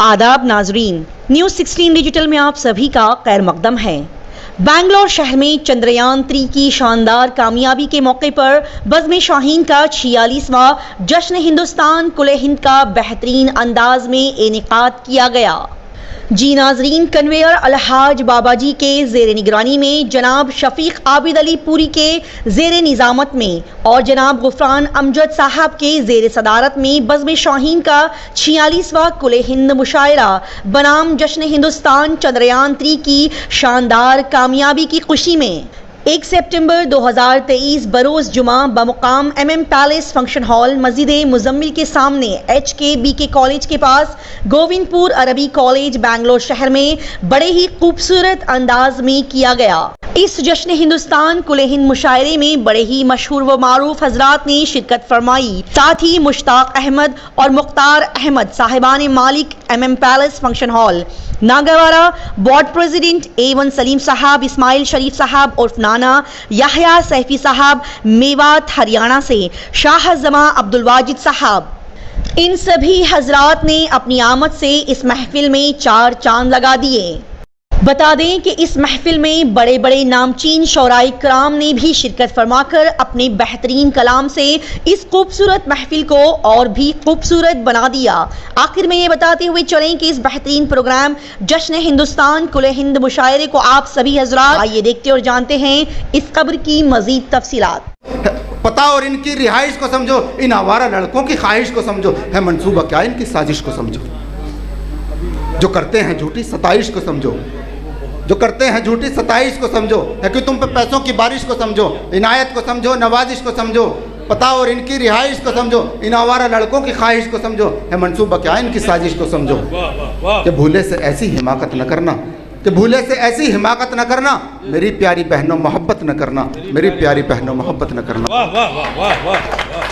आदाब नाजरीन, news 16 digital में आप सभी का खैर मकदम है। बैंगलोर शहर में चंद्रयान 3 की शानदार कामयाबी के मौके पर बज़्म शाहीन का 46वां जश्न हिंदुस्तान कुल हिंद का बेहतरीन अंदाज में इनेकाद किया गया। जी नाजरीन, कन्वेयर अलहाज बाबाजी के जेर निगरानी में, जनाब शफीक आबिद अली पूरी के जेर निज़ामत में और जनाब गुफरान अमजद साहब के जेर सदारत में बज़्म शाहीन का 46वां कुल हिंद मुशायरा बनाम जश्न हिंदुस्तान चंद्रयान 3 की शानदार कामयाबी की खुशी में 1 सितंबर 2023 बरोज़ जुमा बमुकाम MM पैलेस फंक्शन हॉल मस्जिद मुजम्मिल के सामने HKBK कॉलेज के पास गोविंदपुर अरबी कॉलेज बैंगलोर शहर में बड़े ही खूबसूरत अंदाज में किया गया। इस जश्न हिंदुस्तान कुल हिंद मुशायरे में बड़े ही मशहूर व मारूफ हजरात ने शिरकत फरमाई। साथ ही मुश्ताक अहमद और मुख्तार अहमद साहिबान मालिक MM palace function hall Nagawara, board president A1 Salim साहब, इस्माइल शरीफ साहब उर्फ नाना, याहया सैफी साहब मेवात हरियाणा से, शाह जमा अब्दुल वाजिद साहब, इन सभी हजरात ने अपनी आमद से इस महफिल में 4 चांद लगा दिए। बता दें कि इस महफिल में बड़े बड़े नामचीन शौराए कराम ने भी शिरकत फरमाकर अपने बेहतरीन कलाम से इस खूबसूरत महफिल को और भी खूबसूरत बना दिया। आखिर में ये बताते हुए चलें कि इस बेहतरीन प्रोग्राम जश्न हिंदुस्तान कुल हिंद मुशायरे को आप सभी हजरात आइए देखते और जानते हैं इस खबर की मजीद तफसीलात। पता और इनकी रिहाइश को समझो, इन आवारा लड़कों की ख्वाहिश को समझो, है मंसूबा क्या इनकी साजिश को समझो, जो करते हैं झूठी सताइश को समझो, जो करते हैं झूठी सताइश को समझो, है कि तुम पे पैसों की बारिश को समझो, इनायत को समझो, नवाजिश को समझो, पता और इनकी रिहाइश को समझो, इन आवारा लड़कों की ख्वाहिश को समझो, है मंसूबा क्या इनकी साजिश को समझो। कि भूले से ऐसी हिमाकत न करना, कि भूले से ऐसी हिमाकत न करना, मेरी प्यारी बहनों मोहब्बत न करना, मेरी प्यारी बहनों मोहब्बत न करना। वाह वाह वाह वाह वाह वाह,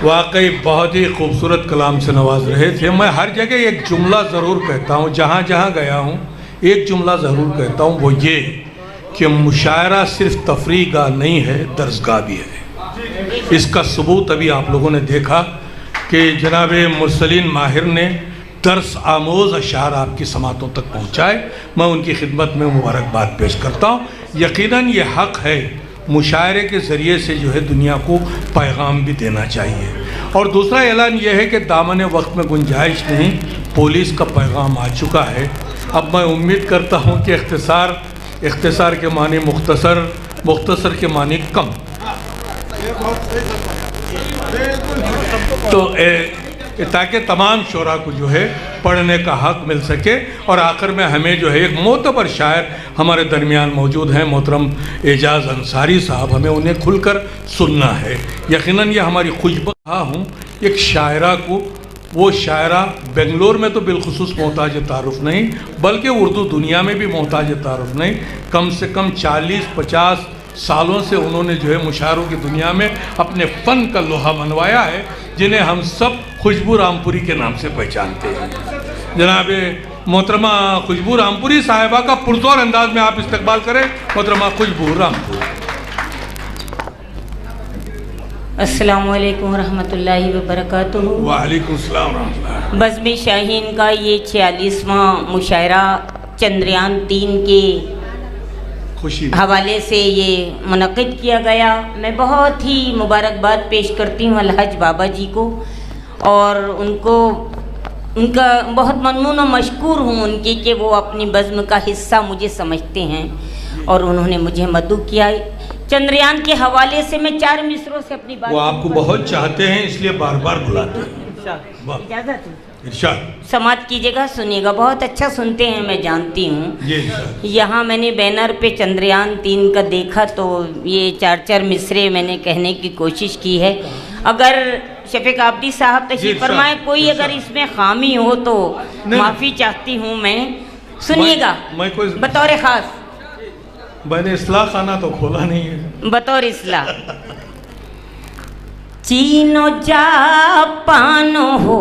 वाकई बहुत ही खूबसूरत कलाम से नवाज रहे थे। मैं हर जगह एक जुमला ज़रूर कहता हूँ, जहाँ जहाँ गया हूँ एक जुमला ज़रूर कहता हूँ, वो ये कि मुशायरा सिर्फ तफरीह गाह नहीं है, दर्सगाह भी है। इसका सबूत अभी आप लोगों ने देखा कि जनाब मुरसलीन माहिर ने दर्स आमोज़ अशार आपकी समातों तक पहुँचाए। मैं उनकी खिदमत में मुबारकबाद पेश करता हूँ। यकीनन ये हक़ है, मुशायरे के ज़रिए से जो है दुनिया को पैगाम भी देना चाहिए। और दूसरा ऐलान यह है कि दामन वक्त में गुंजाइश नहीं, पुलिस का पैगाम आ चुका है। अब मैं उम्मीद करता हूँ कि इख्तिसार के मानी मुख्तसर, मुख्तसर के मानी कम, तो ताकि तमाम शोरा को जो है पढ़ने का हक़ मिल सके। और आखिर में हमें जो है एक मोतबर शायर हमारे दरमियान मौजूद हैं, मोहतरम एजाज़ अंसारी साहब, हमें उन्हें खुलकर सुनना है। यकीनन ये हमारी खुशबा हूँ एक शायरा को, वो शायरा बेंगलोर में तो बिलखुसूस मोहताज तारुफ़ नहीं, बल्कि उर्दू दुनिया में भी मोहताज तारुफ़ नहीं। कम से कम 40-50 सालों से उन्होंने जो है मुशायरों की दुनिया में अपने फ़न का लोहा मनवाया है, जिन्हें हम सब खुशबू रामपुरी के नाम से पहचानते हैं। जनाब मोहतरमा खुशबू रामपुरी साहिबा का पुरज़ोर अंदाज में आप इस्तकबाल करें। मोहतरमा खुशबू रामपुरी। अस्सलामु अलैकुम रहमतुल्लाहि व बरकातुहू। वालेकुम सलाम रहमतुल्लाह। बज़्म शाहीन का ये 46वां मुशायरा चंद्रयान 3 के खुशी हवाले से ये मुनक़िद किया गया। मैं बहुत ही मुबारकबाद पेश करती हूँ अलहाज बाबा जी को, और उनका बहुत ममनून और मशकूर हूँ उनकी कि वो अपनी बज़्म का हिस्सा मुझे समझते हैं और उन्होंने मुझे मदऊ किया। चंद्रयान के हवाले से मैं 4 मिसरों से अपनी बात, वो आपको बहुत चाहते हैं इसलिए बार बार बुलाते हैं। इजाज़त इरशाद समात कीजिएगा, सुनिएगा। बहुत अच्छा सुनते हैं, मैं जानती हूँ। यहाँ मैंने बैनर पे चंद्रयान 3 का देखा तो ये 4-4 मिसरे मैंने कहने की कोशिश की है। अगर शफीक आबिदी साहब तशरीफ फरमाए, कोई अगर इसमें खामी हो तो माफ़ी चाहती हूँ मैं। सुनिएगा बतौर ख़ास। मैंने इस्लाह खाना तो खोला नहीं है। बतौर इस्लाह। चीनो जापान हो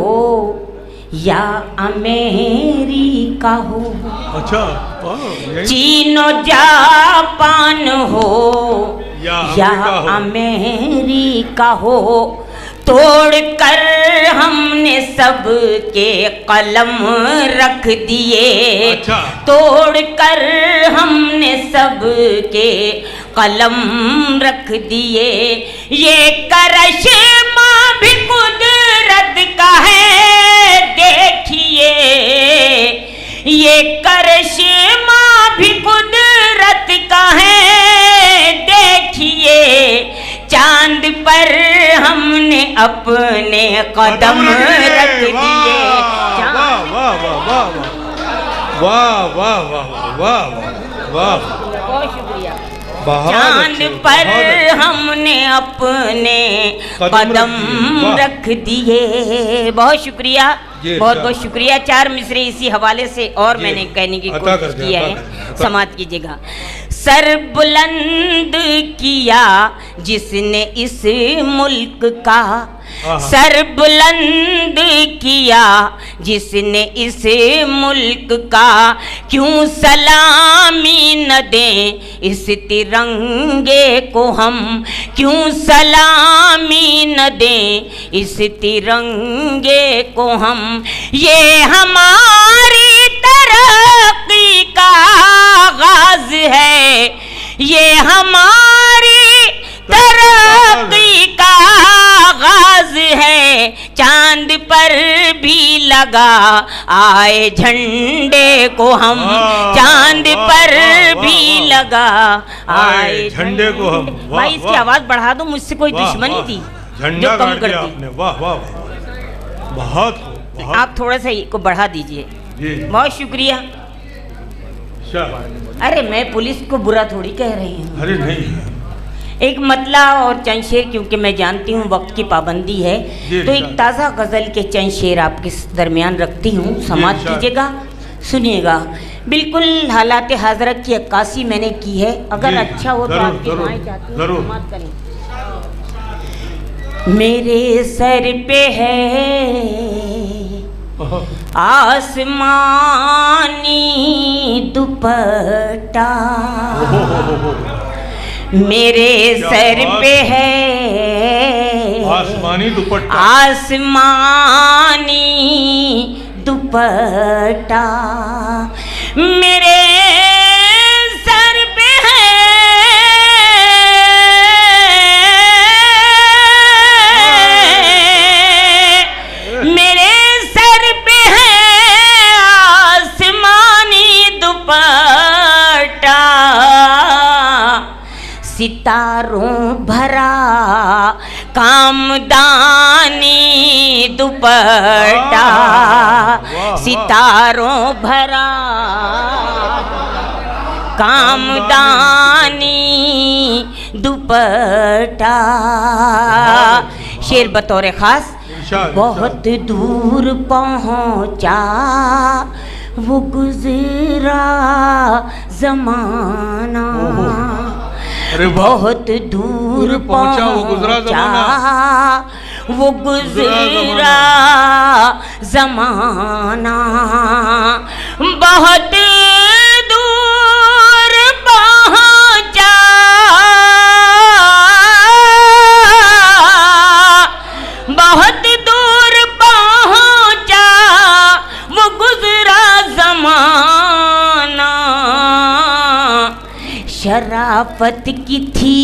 या अमेरिका हो, अच्छा, चीनो जापान हो या अमेरिका अमेरिका हो, तोड़ कर हमने सबके कलम रख दिए। अच्छा। तोड़ कर हमने सबके कलम रख दिए। ये करिश्मा भी कुदरत का है देखिए। ये करिश्मा भी कुदरत का है देखिए। चांद पर हमने अपने कदम रख दिए। वाह वाह वाह वाह वाह वाह वाह वाह वाह, बहुत शुक्रिया। बहुत चांद अच्छे, पर बहुत अच्छे। हमने अपने कदम कदम रख दिए। बहुत शुक्रिया, जी, बहुत अच्छा। बहुत शुक्रिया। 4 मिसरे इसी हवाले से और जी, मैंने कहने की अता कोशिश कर दें, की अता है, कर दें, अता। समाप्त कीजिएगा। सर बुलंद किया जिसने इस मुल्क का, सर बुलंद किया जिसने इस मुल्क का, क्यों सलामी न दें इस तिरंगे को हम, क्यों सलामी न दें इस तिरंगे को हम। ये हमारी तरक्की का आगाज है, ये हमारी तरक्की का आगाज है। चांद पर भी लगा आए झंडे को हम, चांद पर भी लगा आए झंडे को हम। भाई इसकी आवाज बढ़ा दो, मुझसे कोई दुश्मनी थी झंडा जो कम गाड़ कर दिया दी। आपने, वाह वाह वाह, बहुत बहुत। आप थोड़ा सा को बढ़ा दीजिए। जी बहुत शुक्रिया। शाबाश। अरे मैं पुलिस को बुरा थोड़ी कह रही हूँ। अरे नहीं, एक मतला और चंद शेर, क्योंकि मैं जानती हूँ वक्त की पाबंदी है, जी, तो एक शाबाश। ताज़ा गज़ल के चंद शेर आपके दरमियान रखती हूँ, समाप्त शाबाश। कीजिएगा, सुनिएगा। बिल्कुल हालात हाज़रा की अक्कासी मैंने की है, अगर जी, अच्छा हो तो जरूर, आपकी जरूर, दुआएं चाहती हूँ, जरूर। समाप्त करें। मेरे सर पे है आसमानी दुपट्टा, मेरे क्या सर बात पे है आसमानी दुपट्टा। आसमानी दुपट्टा, मेरे सर पे है मेरे सर पे है आसमानी दुपट्टा, सितारों भरा कामदानी दुपट्टा, वाह। सितारों भरा कामदानी दुपट्टा। शेर बतौर खास। इरशाद, बहुत दूर पहुंचा वो गुजरा जमाना, अरे वाह। बहुत दूर पहुंचा वो गुजरा जमाना, वो गुजरा जमाना, बहुत दूर पहुंचा बहुत दूर पहुंचा वो गुजरा जमाना। शराफत की थी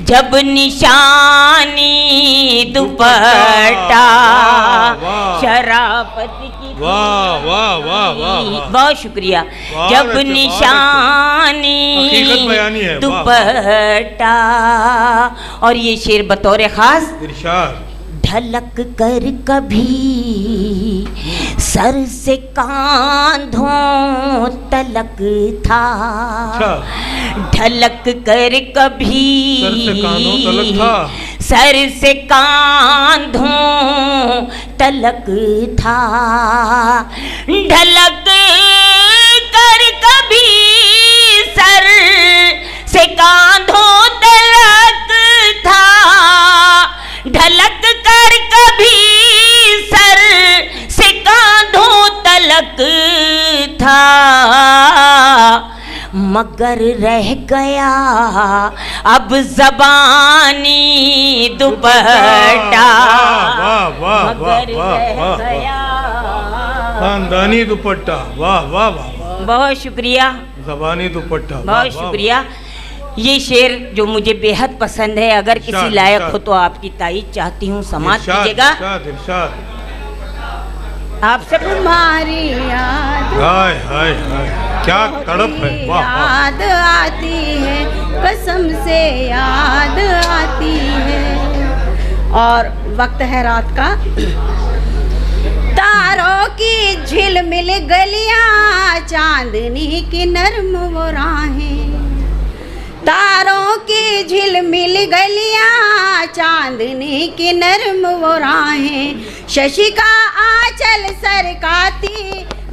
जब निशानी दुपट्टा, वाह। शराफत की थी। वाह वाह वाह वाह। बहुत शुक्रिया। बहुत जब अच्छे, बहुत निशानी हकीकत बयानी है, वाह। दुपट्टा। और ये शेर बतौर खास। इरशाद। ढलक कर कभी सर से कांधों तलक था, ढलक कर कभी सर से कांधों तलक था, सर से कांधों तलक था, ढलक कर कभी सर से कांधों तलक था, ढलक कर कभी सर से कांधों तलक था, मगर रह गया अब ज़बानी दुपट्टा वाह वाह वाह मगर वाह रह वाह गया। खानदानी दुपट्टा, वाह वाह वाह, बहुत शुक्रिया, ज़बानी दुपट्टा, वाह, बहुत वाह, शुक्रिया। ये शेर जो मुझे बेहद पसंद है, अगर किसी इरशाद, लायक इरशाद। हो तो आपकी तारीफ चाहती हूँ, समाज इरशाद, कीजिएगा। इरशाद, इरशाद। आपसे तुम्हारी याद हाय हाय हाय, क्या तड़प है, वाह वाह। याद आती है, कसम से याद आती है। और वक्त है रात का, तारों की झिलमिल गलियां, चांदनी की नरम वो राहें, तारों की झिलमिल गलियां, चांदनी की नरम वो राहें, शशि का आंचल सरकाती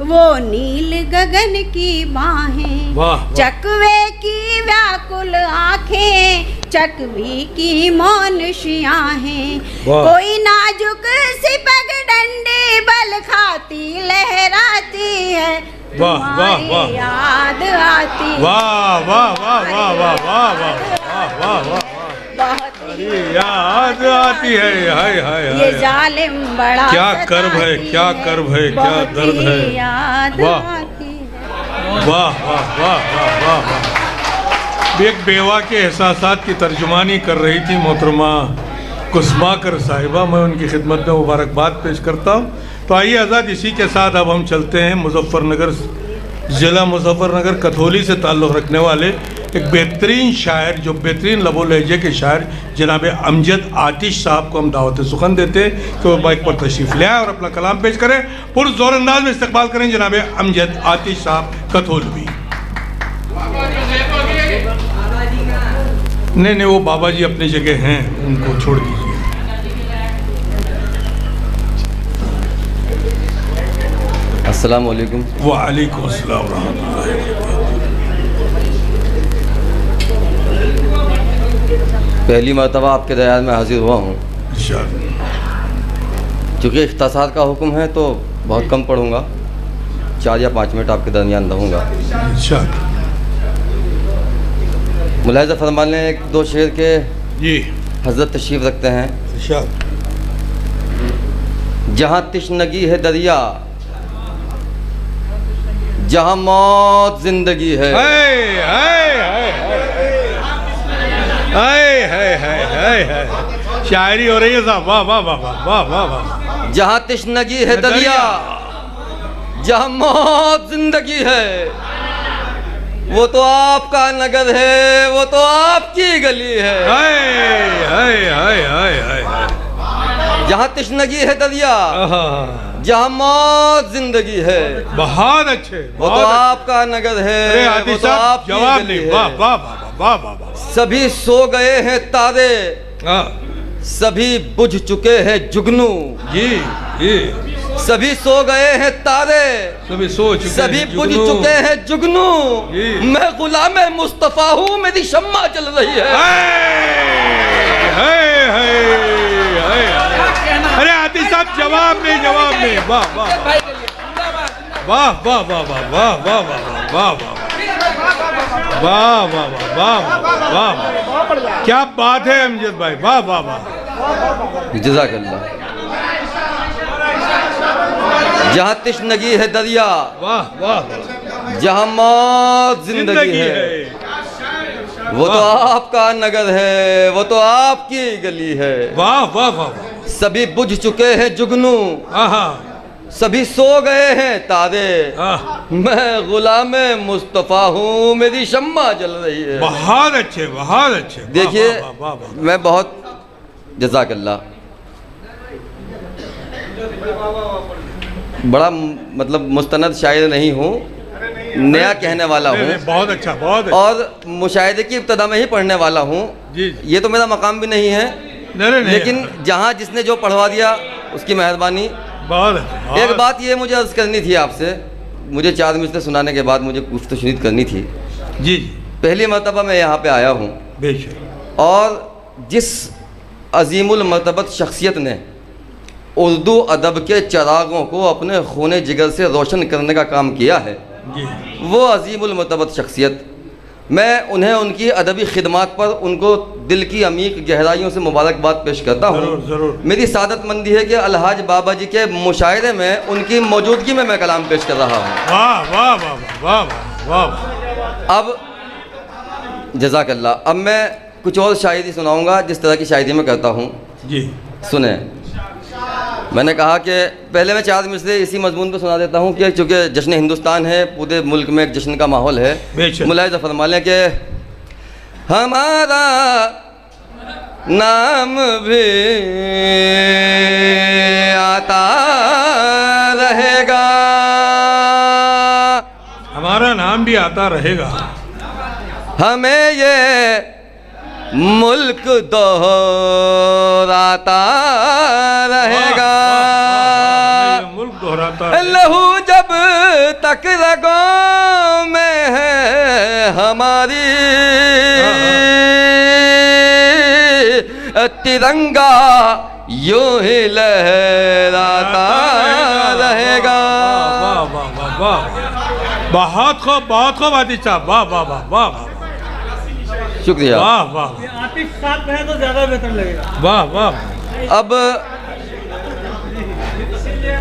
वो नील गगन की बाहें, वाह, वाह। चकवे की व्याकुल आंखें, चकवी की मौन शियाहें, वाह। कोई नाजुक सी पगडंडी बल खाती लहराती है, वाह, वाह, तुम्हारी वाह। याद आती है। वाह वाह वाह वाह वाह वाह वाह वाह वाह, बहुत अरे याद आती है, हाय हाय ये हाय, जालिम बड़ा क्या कर्ब है, सताती क्या कर्ब है, क्या बहुत दर्द ही है। याद वाह। आती है। वाह वाह वाह वाह वाह वाह। एक बेवा के एहसासात की तर्जुमानी कर रही थी मोहतरमा कुसमाकर साहिबा, मैं उनकी खिदमत में मुबारकबाद पेश करता हूँ। तो आइए आज़ाद, इसी के साथ अब हम चलते हैं मुजफ्फरनगर, ज़िला मुजफ्फरनगर कथौली से ताल्लुक़ रखने वाले एक बेहतरीन शायर, जो बेहतरीन लबो लहजे के शायर जनाब अमजद आतिश साहब को हम दावत सुखन देते हैं कि वो बाइक पर तशरीफ़ ले आए और अपना कलाम पेश करें। पुरज़ोर अंदाज में इस्तकबाल करें जनाब अमजद आतिश साहब कथौलवी। नहीं, वो बाबा जी अपनी जगह हैं, उनको छोड़ दीजिए। अस्सलाम वालेकुम। वालेकुम अस्सलाम रहमतुल्लाहि। पहली मरतबा आपके दरमियान में हाजिर हुआ हूँ। चूँकि इख्तिसार का हुक्म है तो बहुत कम पढ़ूँगा, 4 या 5 मिनट आपके दरमियान रहूँगा। मुलाहिज़ा फरमा लें, 1-2 शेर के जी हज़रत तशरीफ़ रखते हैं। जहाँ तिश्नगी है दरिया, जहाँ मौत जिंदगी है, शायरी हो रही है साहब, वाह वाह वाह वाह वाह वाह। जहाँ तिश्नगी है दरिया, जहाँ मौत जिंदगी है, वो तो आपका नगर है, वो तो आपकी गली है। जहाँ तिश्नगी है दरिया, जहाँ मौत जिंदगी है, बहुत अच्छे, वो तो आपका नगर है, वो तो आपकी जवाब गली नहीं, है। वाह वाह वाह वाह वाह। सभी सो गए हैं तारे, सभी बुझ चुके हैं जुगनू। जी जी, सभी सो गए हैं तारे, सभी सो चुके, सभी बुझ चुके हैं जुगनू। जी। मैं गुलाम मुस्तफा हूँ, मेरी शम्मा जल रही है। अरे आतिश साहब, जवाब नहीं, जवाब नहीं, वाह वाह वाह वाह वाह वाह वाह वाह वाह वाह वाह वाह वाह वाह, क्या बात है अमजद भाई, वाह वाह वाह। जज़ाकल्लाह। जहाँ तिश्नगी है दरिया, वाह वाह, जहाँ मौत जिंदगी है, वो तो आपका नगर है, वो तो आपकी गली है। वाह वाह वाह। सभी बुझ चुके हैं जुगनू, सभी सो गए हैं तारे, मैं गुलाम मुस्तफ़ा हूँ, मेरी शम्मा जल रही है। बहुत अच्छे, बहुत अच्छे। देखिए, मैं बहुत जज़ाकल्लाह, बड़ा मतलब मुस्तनद शायर नहीं हूँ, नया कहने वाला हूँ। बहुत अच्छा, बहुत अच्छा। और मुशाहिदे की इब्तदा में ही पढ़ने वाला हूँ। ये तो मेरा मकाम भी नहीं है, लेकिन जहाँ जिसने जो पढ़वा दिया उसकी मेहरबानी। बहुत। एक बात ये मुझे अर्ज़ करनी थी आपसे, मुझे 4 मिसरे सुनाने के बाद मुझे कुछ तो शुनीद करनी थी। जी, पहली मरतबा मैं यहाँ पे आया हूँ, बेशक। और जिस अजीमुल मरतबत शख्सियत ने उर्दू अदब के चरागों को अपने खूने जिगर से रोशन करने का काम किया है, जी, वो अजीमुल मरतबत शख्सियत मैं उन्हें उनकी अदबी खिदमत पर उनको दिल की अमीक गहराइयों से मुबारकबाद पेश करता हूँ। ज़रूर ज़रूर। मेरी सादतमंदी है कि अलहाज बाबा जी के मुशायरे में उनकी मौजूदगी में मैं कलाम पेश कर रहा हूँ। वाह वाह वाह वाह वाह वाह। अब जज़ाकल्लाह। अब मैं कुछ और शायरी सुनाऊँगा जिस तरह की शायरी मैं करता हूँ। जी सुने, मैंने कहा कि पहले मैं 4 मिसरे इसी मजमून पे सुना देता हूँ कि चूँकि जश्न हिंदुस्तान है, पूरे मुल्क में एक जश्न का माहौल है। बेशक। मुलाहिज़ा फरमा लें कि हमारा नाम भी आता रहेगा, हमारा नाम भी आता रहेगा, हमें ये मुल्क दोहराता रहेगा। ये मुल्क दोहराता है। लहू जब तक रगों में है हमारी, तिरंगा यूं ही लहराता रहेगा। वाह वाह वाह वाह, बहुत खूब आतिश साहब, वाह वाह वाह वाह, शुक्रिया। वाह वाह आतिश साथ में है तो ज़्यादा बेहतर लगेगा। वाह वाह। अब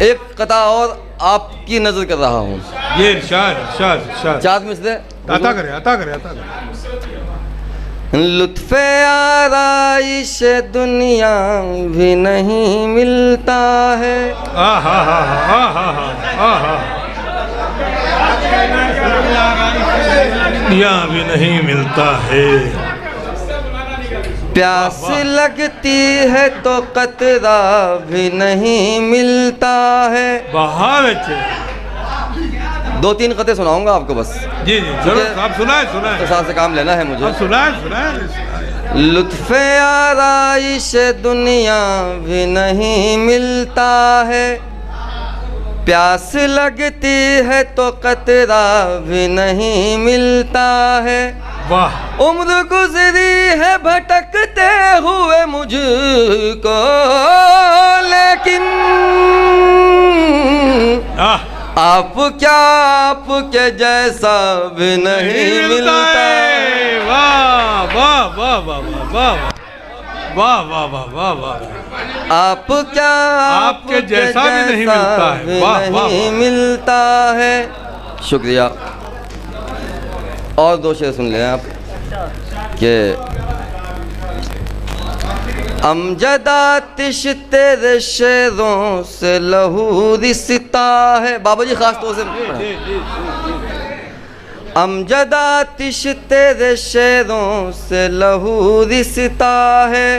एक कथा और आपकी नजर कर रहा हूँ। ये इरशाद इरशाद इरशाद। 4 मिसरे अता करे अता करे अता करे। लुत्फ़े आराइश दुनिया भी नहीं मिलता है, आ हा हा हा हा हा हा, यहाँ भी नहीं मिलता है। प्यास लगती है तो कतरा भी नहीं मिलता है। बहुत अच्छे। 2-3 कते सुनाऊंगा आपको बस। जी जी जरूर, आप सुनाए सुनाए, तो साथ से काम लेना है मुझे। आप सुनाए सुनाए। लुत्फ़े आराइश दुनिया भी नहीं मिलता है, प्यास लगती है तो कतरा भी नहीं मिलता है। वाह। उम्र गुजरी है भटकते हुए मुझको, लेकिन आपके जैसा भी नहीं मिलता है। वाह वाह वाह वाह वाह वाह वाह वाह वाह वाह। आपके जैसा भी नहीं मिलता है। वाह वाह नहीं मिलता है। शुक्रिया। और 2 शेर सुन लें आप कि अमजद आतिश तेरे शेरों से लहू रिसता है। बाबा जी खास तौर से अमजद आतिश तेरे शेरों से लहू रिसता है,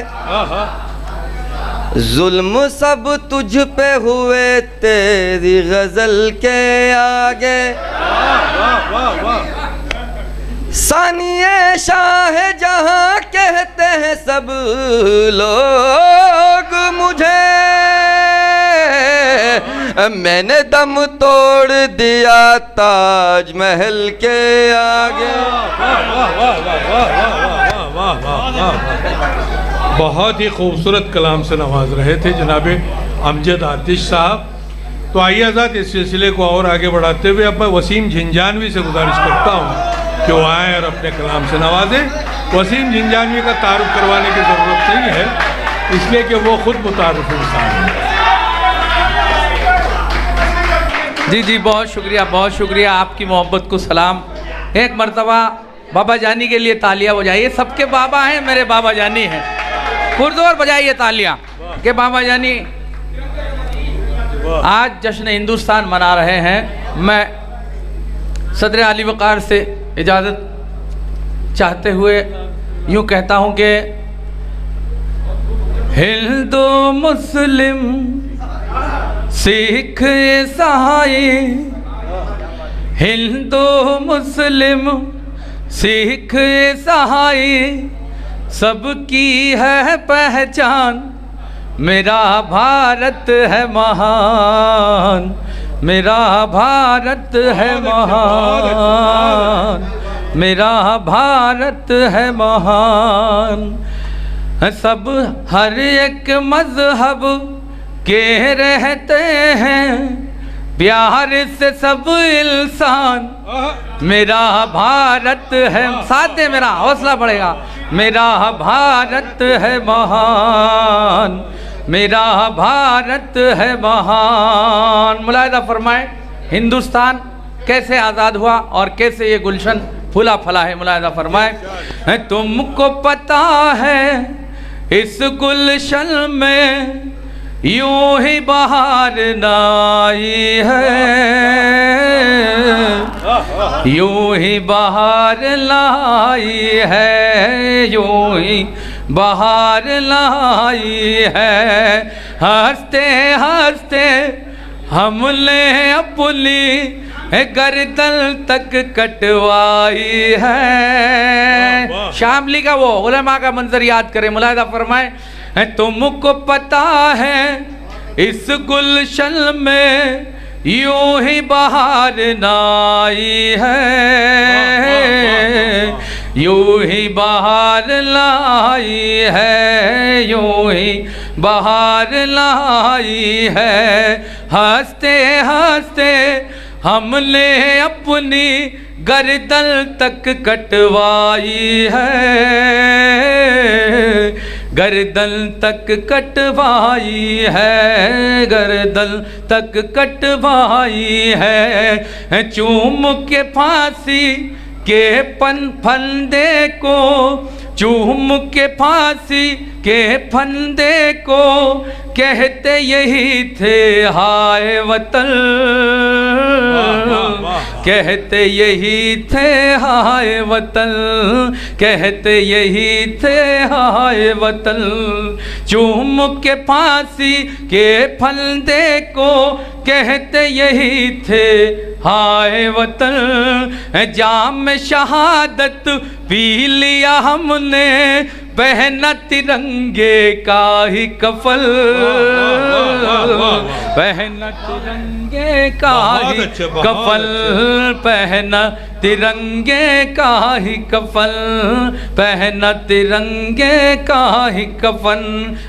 जुल्म सब तुझ पे हुए तेरी गजल के आगे। सानिए शाह जहां कहते हैं सब लोग मुझे, मैंने दम तोड़ दिया ताजमहल के आगे। बहुत ही खूबसूरत कलाम से नवाज रहे थे जनाब अमजद आतिश साहब। तो आइए आज़ाद इस सिलसिले को और आगे बढ़ाते हुए अब मैं वसीम झिंझानवी से गुजारिश करता हूँ कि वो आएँ और अपने कलाम से नवाजें। वसीम झिंझानवी का तारुफ करवाने की ज़रूरत नहीं है, इसलिए कि वो खुद मुतारुफ इंसान है। जी जी बहुत शुक्रिया, आपकी मोहब्बत को सलाम। एक मर्तबा बाबा जानी के लिए तालियां बजाइए। सबके बाबा हैं, मेरे बाबा जानी हैं। पुरजोर बजाइए तालियां कि बाबा जानी आज जश्न हिंदुस्तान मना रहे हैं। मैं सदर आली वक़ार से इजाज़त चाहते हुए यूँ कहता हूँ कि हिंदू मुस्लिम सिख ईसाई, हिंदू मुस्लिम सिख ईसाई सबकी है पहचान, मेरा भारत है महान, मेरा भारत है महान, मेरा भारत है महान। सब हर एक मजहब के रहते हैं, प्यार से सब इंसान मेरा भारत है, साथ दे मेरा हौसला बढ़ेगा, मेरा भारत है महान, मेरा भारत है महान। मुलाहिदा फरमाए हिंदुस्तान कैसे आज़ाद हुआ और कैसे ये गुलशन फूला फला है। मुलाहिदा फरमाए तुमको पता है इस गुलशन में यूं ही बहार नाई है, यूं ही बहार लाई है, यूं ही बहार लाई है। हंसते हंसते हमने अपनी गर्दन तक कटवाई है। शामली का वो उलमा का मंजर याद करें। मुलाहिदा फरमाए तुमको पता है इस गुलशन में यूं ही बहार नाई है, यूं ही बहार लाई है, यूं ही बहार लाई है। हंसते हंसते हमने अपनी गर्दन तक कटवाई है, गर्दन तक कटवाई है, गर्दन तक कटवाई है। चूम के फांसी के फंदे को, चूम के फांसी के फंदे को कहते यही थे हाय वतन, कहते यही थे हाय वतन, कहते यही थे हाय वतन। चूम के फांसी के फंदे को कहते यही थे हाय वतन। जाम शहादत पी लिया हमने पहना तिरंगे का ही कफल, पहना तिरंगे का ही कफल, पहना तिरंगे का ही कफन, पहना तिरंगे का ही कफन।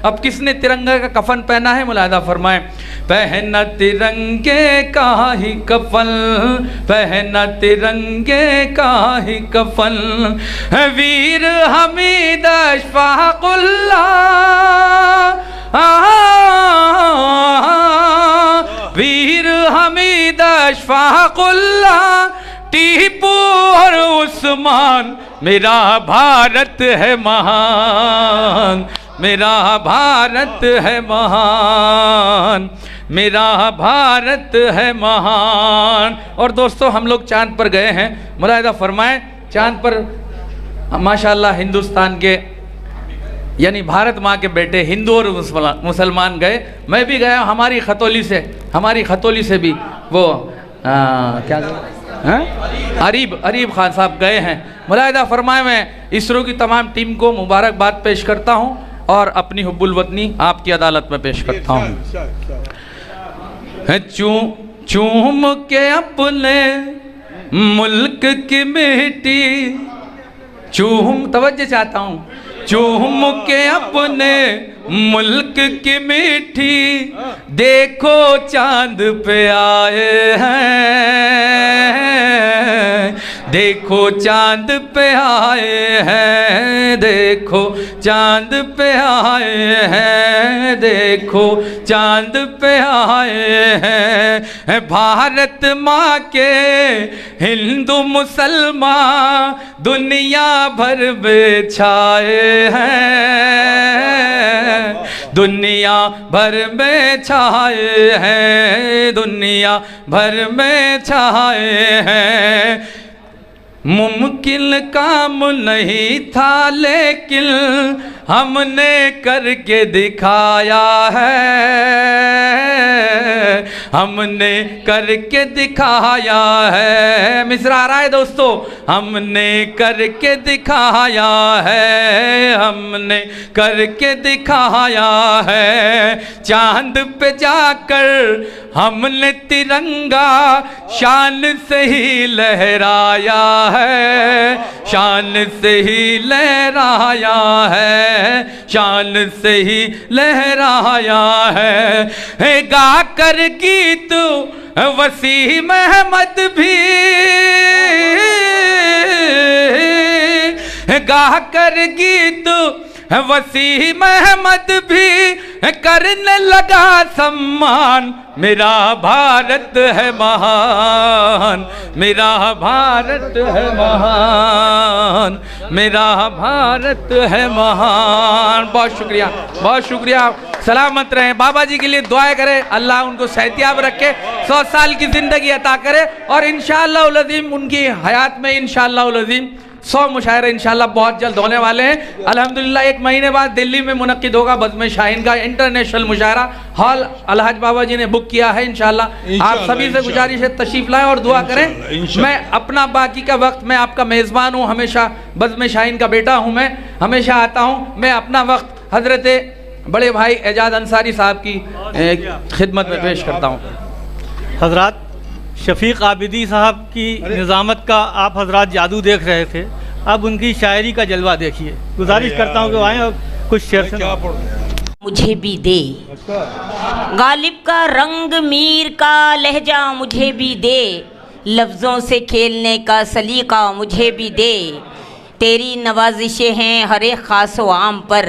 अब किसने तिरंगे का कफन पहना है? मुलाहिदा फरमाएं। पहना तिरंगे का ही कफन, पहना तिरंगे का ही कफन। वीर हमीद अशफाकुल्लाह, वीर हमीद अशफाकुल्लाह, टीपू और उस्मान, मेरा भारत है महान, मेरा भारत है महान, मेरा भारत है महान। और दोस्तों हम लोग चांद पर गए हैं। मुलाहिदा फरमाएं, चांद पर माशाअल्लाह हिंदुस्तान के यानी भारत माँ के बेटे हिंदू और मुसलमान गए। मैं भी गया, हमारी खतौली से भी वो क्या अरीब खान साहब गए हैं। मुलाहिदा फरमाए, मैं इसरो की तमाम टीम को मुबारकबाद पेश करता हूँ और अपनी हुब्बुल वतनी आपकी अदालत में पेश करता हूँ। चूम के अपने मुल्क की मिट्टी, चूम तवज्जो चाहता हूँ, चूम के अपने मुल्क की मिट्टी, देखो चांद पे आए हैं, देखो चांद पे आए हैं, देखो चांद पे आए हैं, देखो चांद पे आए हैं। भारत माँ के हिंदू मुसलमान दुनिया भर में छाए हैं, दुनिया भर में छाए हैं, दुनिया भर में छाए हैं। मुमकिन काम नहीं था लेकिन हमने करके दिखाया है, हमने करके दिखाया है। मिसरा आ रहा है दोस्तों, हमने करके दिखाया है, हमने करके दिखाया है। चांद पे जाकर हमने तिरंगा शान से ही लहराया है, शान से ही लहराया है, शान से ही लहराया है। गा कर गीत वसीम अहमद भी गाह कर गीत, वसीम अहमद भी करने लगा सम्मान। मेरा भारत है महान, मेरा भारत है महान, मेरा भारत है महान। बहुत शुक्रिया, बहुत शुक्रिया। सलामत रहें। बाबा जी के लिए दुआएं करें, अल्लाह उनको सेहतियाब रखे, 100 साल की ज़िंदगी अता करे और इंशाअल्लाह उल अज़ीम उनकी हयात में इंशाअल्लाह उल अज़ीम 100 मुशायरे इंशाअल्लाह बहुत जल्द होने वाले हैं। अल्हम्दुलिल्लाह 1 महीने बाद दिल्ली में मुनक्किद होगा बज़्म शाहीन का इंटरनेशनल मुशायरा। हॉल अलहाज बाबा जी ने बुक किया है। इंशाअल्लाह आप सभी से गुजारिश है तशरीफ़ लाएं और दुआ करें। मैं अपना बाकी का वक्त, मैं आपका मेज़बान हूँ, हमेशा बज़्म शाहीन का बेटा हूँ, मैं हमेशा आता हूँ। मैं अपना वक्त हज़रत बड़े भाई एजाज अंसारी साहब की खिदमत में पेश करता हूँ। हजरात, शफीक आबिदी साहब की निज़ामत का आप हजरात जादू देख रहे थे, अब उनकी शायरी का जलवा देखिए। गुजारिश करता हूँ कि आएँ और कुछ शेर सुनाएं। मुझे भी दे गालिब का रंग, मीर का लहजा मुझे भी दे, लफ्ज़ों से खेलने का सलीका मुझे भी दे। तेरी नवाजिशें हैं हर एक ख़ास व आम पर,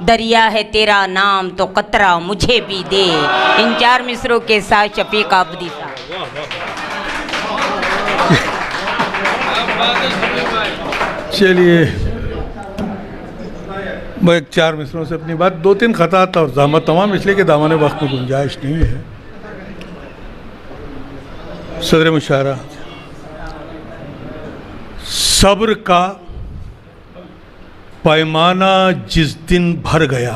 दरिया है तेरा नाम तो कतरा मुझे भी दे। इन 4 मिसरों के साथ शफीक आबिदी साहब। चलिए, मैं एक 4 मिसरों से अपनी बात, 2-3 खतात और ज़हमत तमाम, इसलिए कि दामन वक्त में गुंजाइश नहीं है। सदर मुशायरा, सब्र का पैमाना जिस दिन भर गया,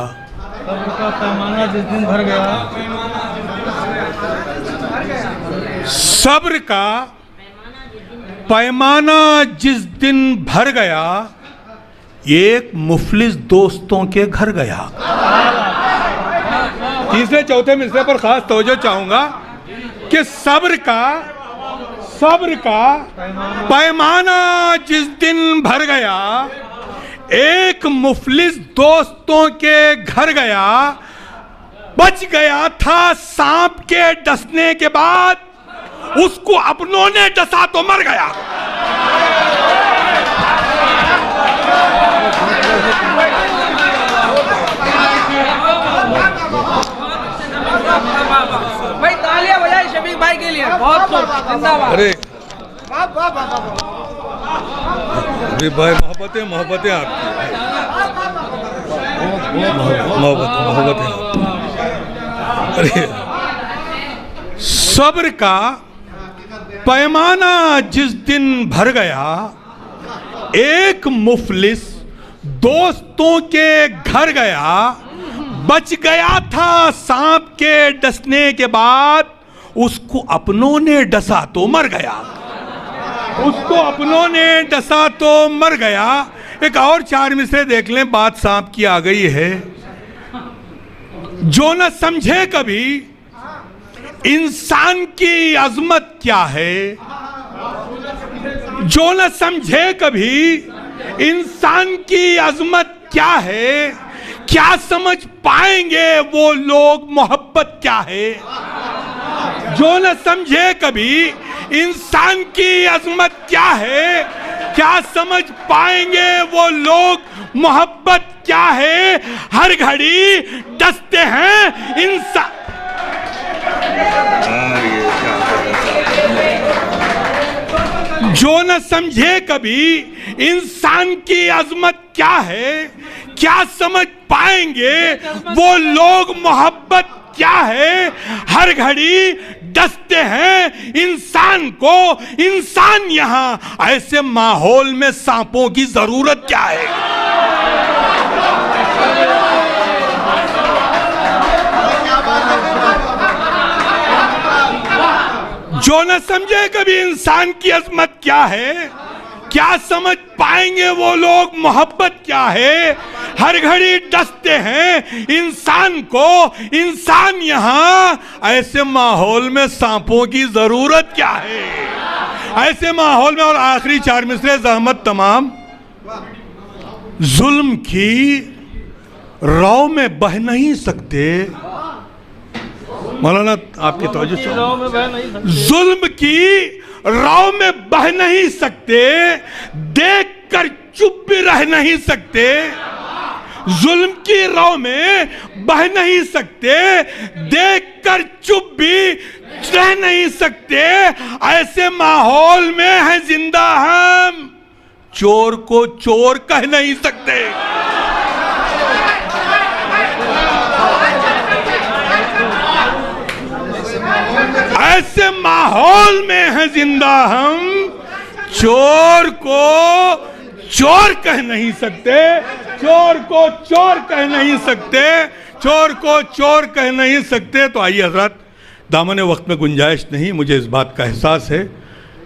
सब्र का पैमाना जिस दिन भर गया, सब्र का पैमाना जिस दिन भर गया, एक मुफलिस दोस्तों के घर गया। तीसरे चौथे मिसरे पर खास तवज्जो चाहूंगा कि सब्र का पैमाना जिस दिन भर गया, एक मुफलिस दोस्तों के घर गया, बच गया था सांप के डसने के बाद, उसको अपनों ने डसा तो मर गया। भाई तालियां बजाए शफीक भाई के लिए, बहुत जिंदाबाद। अरे भाई, मोहब्बतें आपकी, मोहब्बतें। अरे सब्र का पैमाना जिस दिन भर गया, एक मुफलिस दोस्तों के घर गया, बच गया था सांप के डसने के बाद, उसको अपनों ने डसा तो मर गया, उसको अपनों ने डसा तो मर गया। एक और 4 मिसरे देख लें, बात सांप की आ गई है। जो न समझे कभी इंसान की अजमत क्या है, जो न समझे कभी इंसान की अजमत क्या है, क्या समझ पाएंगे वो लोग मोहब्बत क्या है। जो न समझे कभी इंसान की अजमत क्या है, क्या समझ पाएंगे वो लोग मोहब्बत क्या है। हर घड़ी डसते हैं इंसान, जो न समझे कभी इंसान की अजमत क्या है, क्या समझ पाएंगे वो लोग मोहब्बत क्या है। हर घड़ी डसते हैं इंसान को इंसान, यहाँ ऐसे माहौल में सांपों की जरूरत क्या है। जो न समझे कभी इंसान की अजमत क्या है, क्या समझ पाएंगे वो लोग मोहब्बत क्या है। हर घड़ी डसते हैं इंसान को इंसान, यहाँ ऐसे माहौल में सांपों की जरूरत क्या है। ऐसे माहौल में, और आखिरी 4 मिसरे ज़हमत तमाम, जुल्म की रौ में बह नहीं सकते, मौलाना आपकी तवज्जो चाहिए। राव में बह नहीं सकते। जुल्म की राव में बह नहीं सकते, देख कर चुप भी रह नहीं सकते। जुल्म की राव में बह नहीं सकते, देख कर चुप भी रह नहीं सकते। ऐसे माहौल में है जिंदा हम, चोर को चोर कह नहीं सकते। ऐसे माहौल में है जिंदा हम, चोर को चोर कह नहीं सकते, चोर को चोर कह नहीं सकते, चोर को चोर कह नहीं सकते। तो आइए हजरत, दामन वक्त में गुंजाइश नहीं, मुझे इस बात का एहसास है,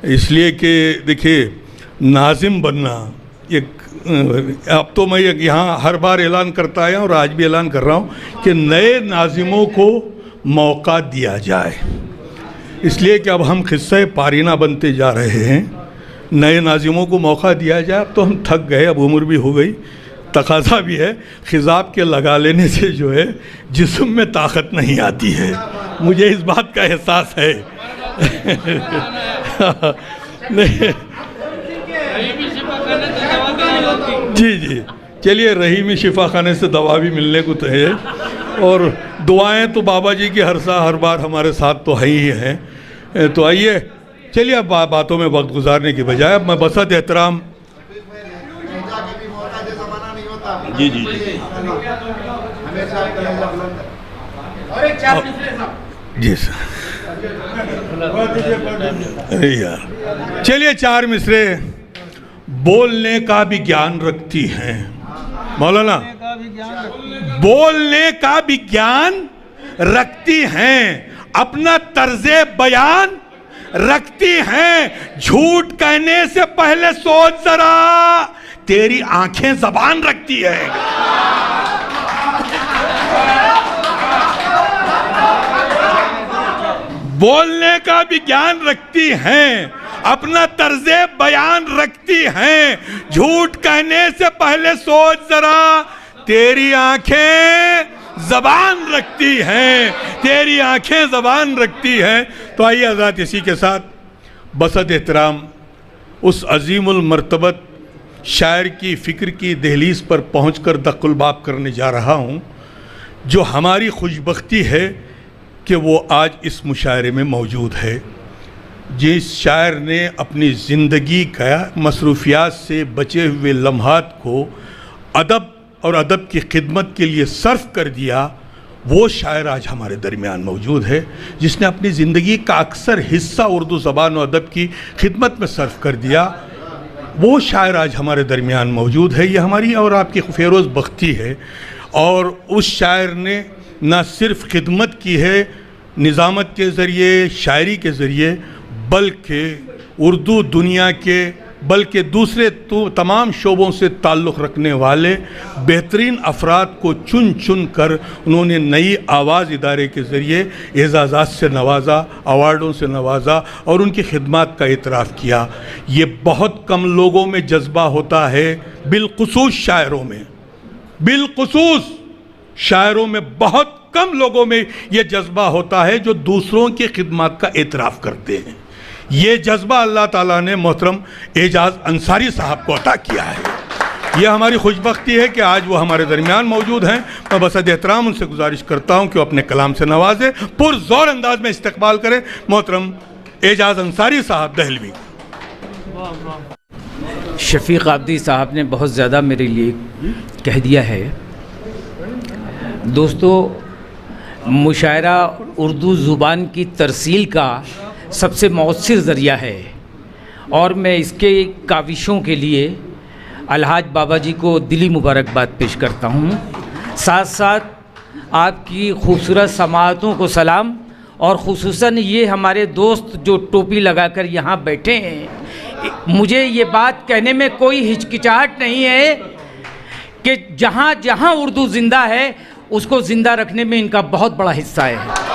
इसलिए कि देखिए नाजिम बनना एक, अब तो मैं यहाँ हर बार ऐलान करता आया और आज भी ऐलान कर रहा हूँ कि नए नाजिमों को मौका दिया जाए, इसलिए कि अब हम क़िस्सा पारीना बनते जा रहे हैं। नए नाजिमों को मौका दिया जाए। अब तो हम थक गए, अब उम्र भी हो गई, तकाजा भी है, खिजाब के लगा लेने से जो है जिस्म में ताकत नहीं आती है, मुझे इस बात का एहसास है। जी जी, चलिए, रहीमी शिफा खाने से दवा भी मिलने को तो है, और दुआएं तो बाबा जी की हर बार हमारे साथ तो है ही हैं। तो आइए, चलिए, अब बातों में वक्त गुजारने की बजाय अब मैं बसत एहतराम। जी जी जी जी सर, अरे यार, चलिए 4 मिसरे बोलने का भी ज्ञान रखती हैं मौलाना, बोलने का भी ज्ञान रखती हैं, अपना तर्जे बयान रखती हैं। झूठ कहने से पहले सोच जरा, तेरी आंखें जबान रखती है। बोलने का भी ज्ञान रखती हैं, अपना तर्जे बयान रखती हैं। झूठ कहने से पहले सोच जरा, तेरी आंखें जबान रखती हैं, तेरी आंखें जबान रखती हैं। तो आइए हज़रात, इसी के साथ बसत एहतराम उस अजीमुल मर्तबत शायर की फ़िक्र की दहलीज पर पहुंचकर दक्कुल बाब करने जा रहा हूं, जो हमारी खुशबख्ती है कि वो आज इस मुशायरे में मौजूद है। जिस शायर ने अपनी ज़िंदगी का मसरूफियात से बचे हुए लम्हात को अदब और अदब की खिदमत के लिए सर्फ कर दिया, वो शायर आज हमारे दरमियान मौजूद है, जिसने अपनी ज़िंदगी का अक्सर हिस्सा उर्दू ज़बान और अदब की खिदमत में सर्फ कर दिया। वो शायर आज हमारे दरमियान मौजूद है। ये हमारी और आपकी फेरोज़ बख्ती है। और उस शायर ने न सिर्फ खिदमत की है निज़ामत के ज़रिए, शायरी के ज़रिए, बल्कि उर्दू दुनिया के बल्कि दूसरे तमाम शोबों से ताल्लुक़ रखने वाले बेहतरीन अफराद को चुन चुन कर उन्होंने नई आवाज़ इदारे के ज़रिए एजाज़ात से नवाजा, अवार्डों से नवाजा और उनकी खिदमत का इतराफ़ किया। ये बहुत कम लोगों में जज्बा होता है, बिलखुसूस शायरों में, बिलखुसूस शायरों में बहुत कम लोगों में ये जज्बा होता है जो दूसरों की खिदमत का इतराफ़ करते हैं। ये जज्बा अल्लाह ताला ने मोहतरम एजाज़ अंसारी साहब को अता किया है। यह हमारी खुशबख्ती है कि आज वो हमारे दरमियान मौजूद हैं। मैं बसद एहतराम उनसे गुजारिश करता हूँ कि वो अपने कलाम से नवाजें, पुरज़ोर अंदाज में इस्तकबाल करें मोहतरम एजाज़ अंसारी साहब दहलवी। शफ़ीक़ आबिदी साहब ने बहुत ज़्यादा मेरे लिए कह दिया है। दोस्तों, मुशायरा उर्दू ज़ुबान की तरसील का सबसे मौसर ज़रिया है और मैं इसके काविशों के लिए अलहाज बाबा जी को दिली मुबारकबाद पेश करता हूँ। साथ साथ आपकी खूबसूरत समाअतों को सलाम, और ख़ुसूसन ये हमारे दोस्त जो टोपी लगाकर यहाँ बैठे हैं, मुझे ये बात कहने में कोई हिचकिचाहट नहीं है कि जहाँ जहाँ उर्दू ज़िंदा है उसको ज़िंदा रखने में इनका बहुत बड़ा हिस्सा है।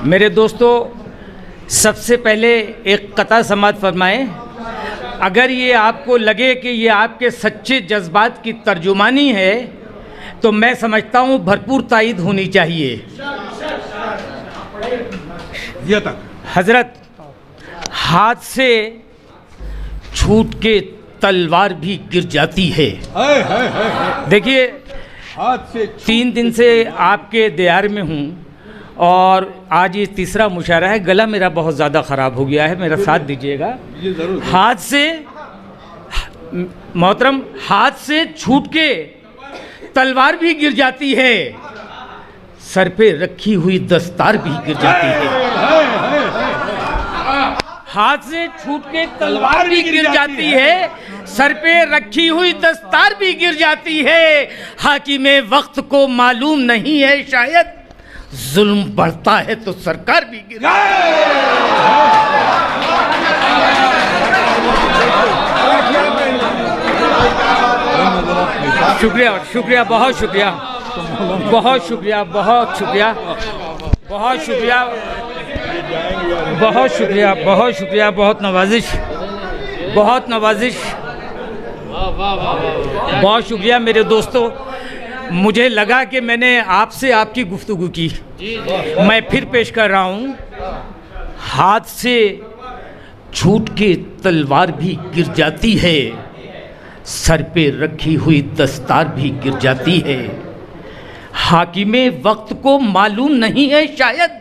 मेरे दोस्तों, सबसे पहले एक कता समात फरमाएं। अगर ये आपको लगे कि ये आपके सच्चे जज्बात की तर्जुमानी है तो मैं समझता हूँ भरपूर तायद होनी चाहिए। ये तक हजरत, हाथ से छूट के तलवार भी गिर जाती है। देखिए, हाथ से 3 दिन से आपके दियार में हूँ और आज ये तीसरा मुशायरा है। गला मेरा बहुत ज़्यादा ख़राब हो गया है, मेरा साथ दीजिएगा। हाथ से मोहतरम, हाथ से छूट के तलवार भी गिर जाती है, सर पे रखी हुई दस्तार भी गिर जाती है। हाथ से छूट के तलवार भी गिर जाती है, सर पे रखी हुई दस्तार भी गिर जाती है। हाकिमे वक्त को मालूम नहीं है शायद, जुल्म बढ़ता है तो सरकार भी गिर शुक्रिया, शुक्रिया, बहुत शुक्रिया, बहुत शुक्रिया, बहुत शुक्रिया, बहुत शुक्रिया, बहुत शुक्रिया, बहुत शुक्रिया, बहुत नवाजिश, बहुत नवाजिश, बहुत शुक्रिया मेरे दोस्तों। मुझे लगा कि मैंने आपसे आपकी गुफ्तगू की, मैं फिर पेश कर रहा हूँ। हाथ से छूट के तलवार भी गिर जाती है, सर पे रखी हुई दस्तार भी गिर जाती है। हाकिमे वक्त को मालूम नहीं है शायद,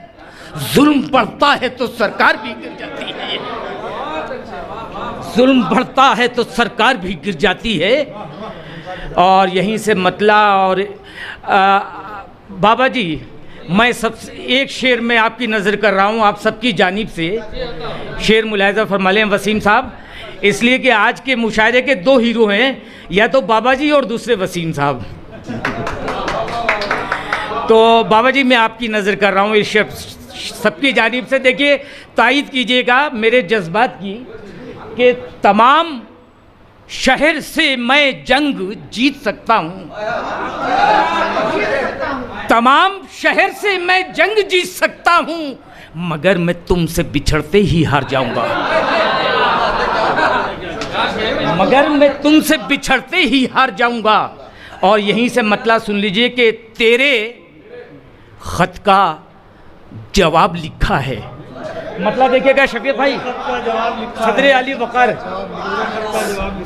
जुल्म बढ़ता है तो सरकार भी गिर जाती है। जुल्म बढ़ता है तो सरकार भी गिर जाती है। और यहीं से मतला। और बाबा जी, मैं सब एक शेर में आपकी नज़र कर रहा हूँ, आप सबकी जानिब से शेर मुलाहिज़ा फरमा लें वसीम साहब, इसलिए कि आज के मुशायरे के 2 हीरो हैं, या तो बाबा जी और दूसरे वसीम साहब। तो बाबा जी, मैं आपकी नज़र कर रहा हूँ इस शेर सबकी जानिब से। देखिए, तायद कीजिएगा मेरे जज्बात की कि तमाम शहर से मैं जंग जीत सकता हूँ, तमाम शहर से मैं जंग जीत सकता हूँ, मगर मैं तुमसे बिछड़ते ही हार जाऊंगा, मगर मैं तुमसे बिछड़ते ही हार जाऊंगा। और यहीं से मतलब सुन लीजिए कि तेरे खत का जवाब लिखा है। मतलब देखिएगा शफीक भाई, सदर अली वक़ार,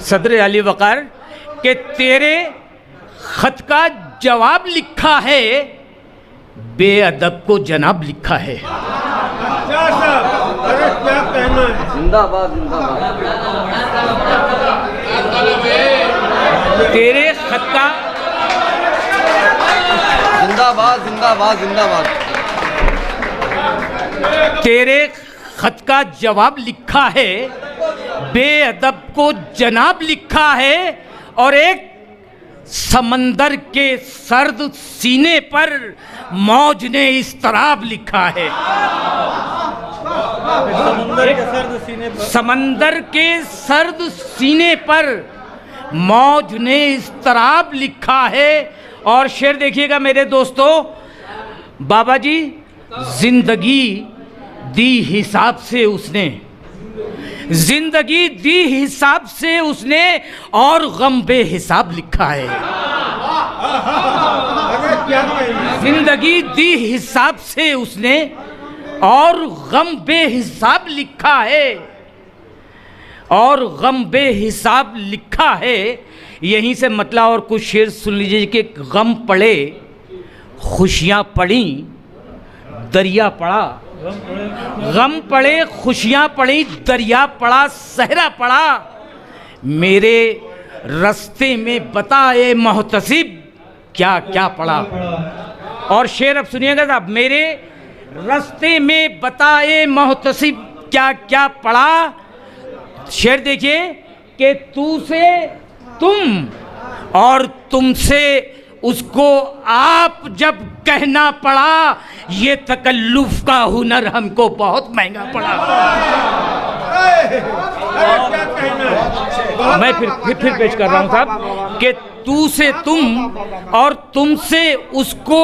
सदर अली वक़ार के तेरे खत का जवाब लिखा है, बेअदब को जनाब लिखा है। जिंदाबाद जिंदाबाद। तेरे खत का जिंदाबाद जिंदाबाद जिंदाबाद। तेरे खत का जवाब लिखा है, बेअदब को जनाब लिखा है, और एक समंदर के सर्द सीने पर मौज ने इस्तराब लिखा है। समंदर के सर्द सीने पर मौज ने इस्तराब लिखा है। और शेर देखिएगा मेरे दोस्तों, बाबा जी, जिंदगी दी हिसाब से उसने, जिंदगी दी हिसाब से उसने, और गम बेहिसाब लिखा है। जिंदगी दी हिसाब से उसने, और गम बेहिसाब लिखा है, और गम बेहिसाब लिखा है। यहीं से मतलब और कुछ शेर सुन लीजिए कि गम पड़े खुशियाँ पड़ी, दरिया पड़ा, गम पड़े खुशियाँ पड़ी, दरिया पड़ा, सहरा पड़ा, मेरे रास्ते में बताए मोहतसिब क्या क्या पड़ा। और शेर अब सुनिएगा साहब, मेरे रास्ते में बताए मोहतसिब क्या क्या पड़ा। शेर देखिए कि तू से तुम और तुमसे उसको आप जब कहना पड़ा, ये तकल्लुफ का हुनर हमको बहुत महंगा पड़ा। मैं फिर पेश कर रहा हूँ साहब कि तू से तुम और तुमसे उसको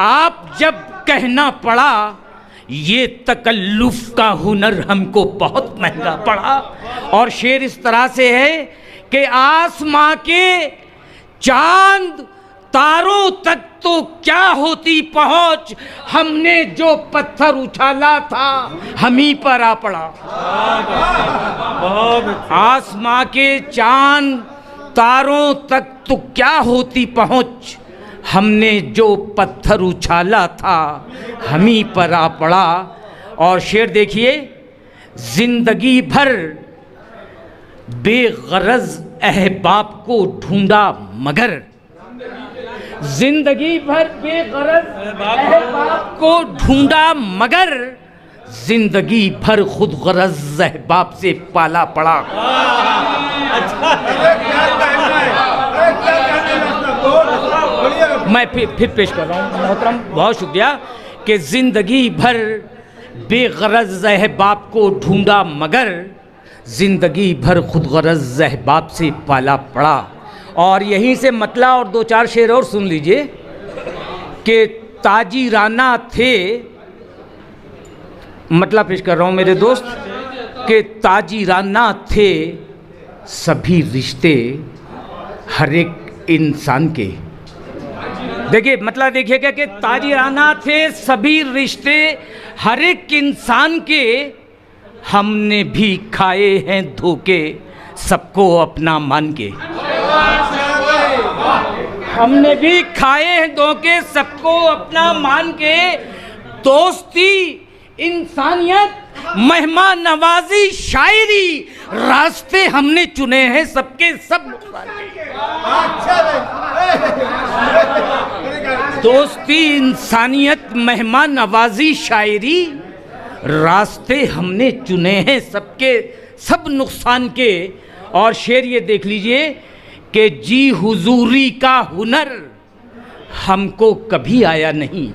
आप जब कहना पड़ा, ये तकल्लुफ का हुनर हमको बहुत महंगा पड़ा। और शेर इस तरह से है कि आसमां के चांद तारों तक तो क्या होती पहुंच, हमने जो पत्थर उछाला था हम ही पर आ पड़ा। आसमां के चांद तारों तक तो क्या होती पहुंच, हमने जो पत्थर उछाला था हम ही पर आ पड़ा। और शेर देखिए, जिंदगी भर बेगरज अहबाब को ढूंढा मगर, जिंदगी भर बेगरज अहबाब को ढूंढा मगर, जिंदगी भर खुद गरज अहबाब से पाला पड़ा। मैं फिर पेश कर रहा हूँ मोहतरम, बहुत शुक्रिया। कि जिंदगी भर बेगरज अहबाब को ढूंढा मगर, जिंदगी भर खुद गरज अहबाब से पाला पड़ा। और यहीं से मतला और दो चार शेर और सुन लीजिए कि ताजीराना थे, मतलब पेश कर रहा हूँ मेरे दोस्त, कि ताजीराना थे सभी रिश्ते हर एक इंसान के। देखिए मतलब देखिएगा कि ताजीराना थे सभी रिश्ते हर एक इंसान के, हमने भी खाए हैं धोखे सबको अपना मान के। हमने भी खाए हैं धोखे सबको अपना मान के, दोस्ती इंसानियत मेहमान नवाजी शायरी, रास्ते हमने चुने हैं सबके सब नुकसान के। दोस्ती इंसानियत मेहमान नवाजी शायरी, रास्ते हमने चुने हैं सबके सब नुकसान के। और शेर ये देख लीजिए कि जी हुजूरी का हुनर हमको कभी आया नहीं,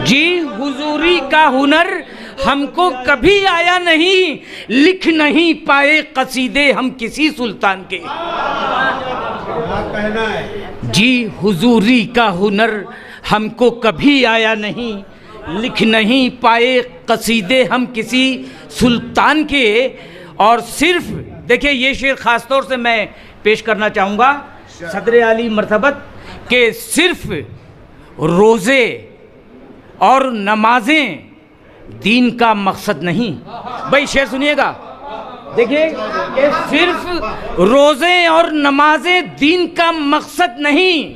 जी हुजूरी का हुनर हमको कभी आया नहीं, लिख नहीं पाए कसीदे हम किसी सुल्तान के। जी हुजूरी का हुनर हमको कभी आया नहीं, लिख नहीं पाए कसीदे हम किसी सुल्तान के। और सिर्फ देखिए ये शेर ख़ास तौर से मैं पेश करना चाहूँगा सदर आली मर्तबत, के सिर्फ रोज़े और नमाजें दीन का मकसद नहीं। भाई शेर सुनिएगा, देखिए कि सिर्फ रोज़े और नमाजें दीन का मकसद नहीं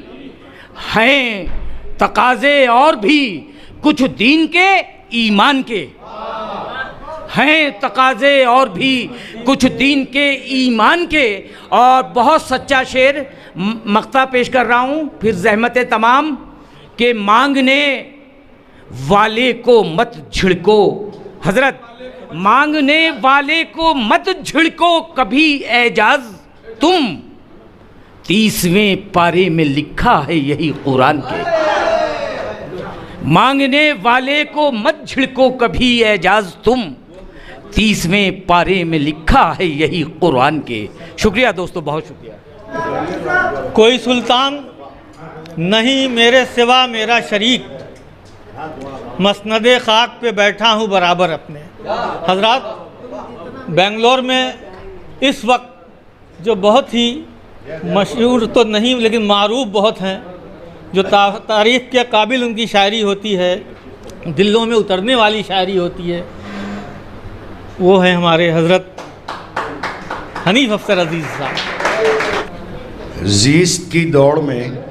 हैं, तकाज़े और भी कुछ दीन के ईमान के हैं, तकाज़े और भी कुछ दीन के ईमान के। और बहुत सच्चा शेर मक्ता पेश कर रहा हूँ फिर ज़हमत तमाम, के मांगने वाले को मत झिड़को हजरत, मांगने वाले को मत झिड़को कभी एजाज तुम, 30वें पारे में लिखा है यही कुरान के। मांगने वाले को मत झिड़को कभी एजाज तुम, 30वें पारे में लिखा है यही कुरान के। शुक्रिया दोस्तों, बहुत शुक्रिया। कोई सुल्तान नहीं मेरे सिवा मेरा शरीक, मसनदे खाक पे बैठा हूँ बराबर अपने। हजरात, बेंगलोर में इस वक्त जो बहुत ही मशहूर तो नहीं लेकिन मारूफ बहुत हैं, जो तारीफ़ के काबिल उनकी शायरी होती है, दिलों में उतरने वाली शायरी होती है, वो है हमारे हज़रत हनीफ अफसर अजीज़ साहब। जीस्त की दौड़ में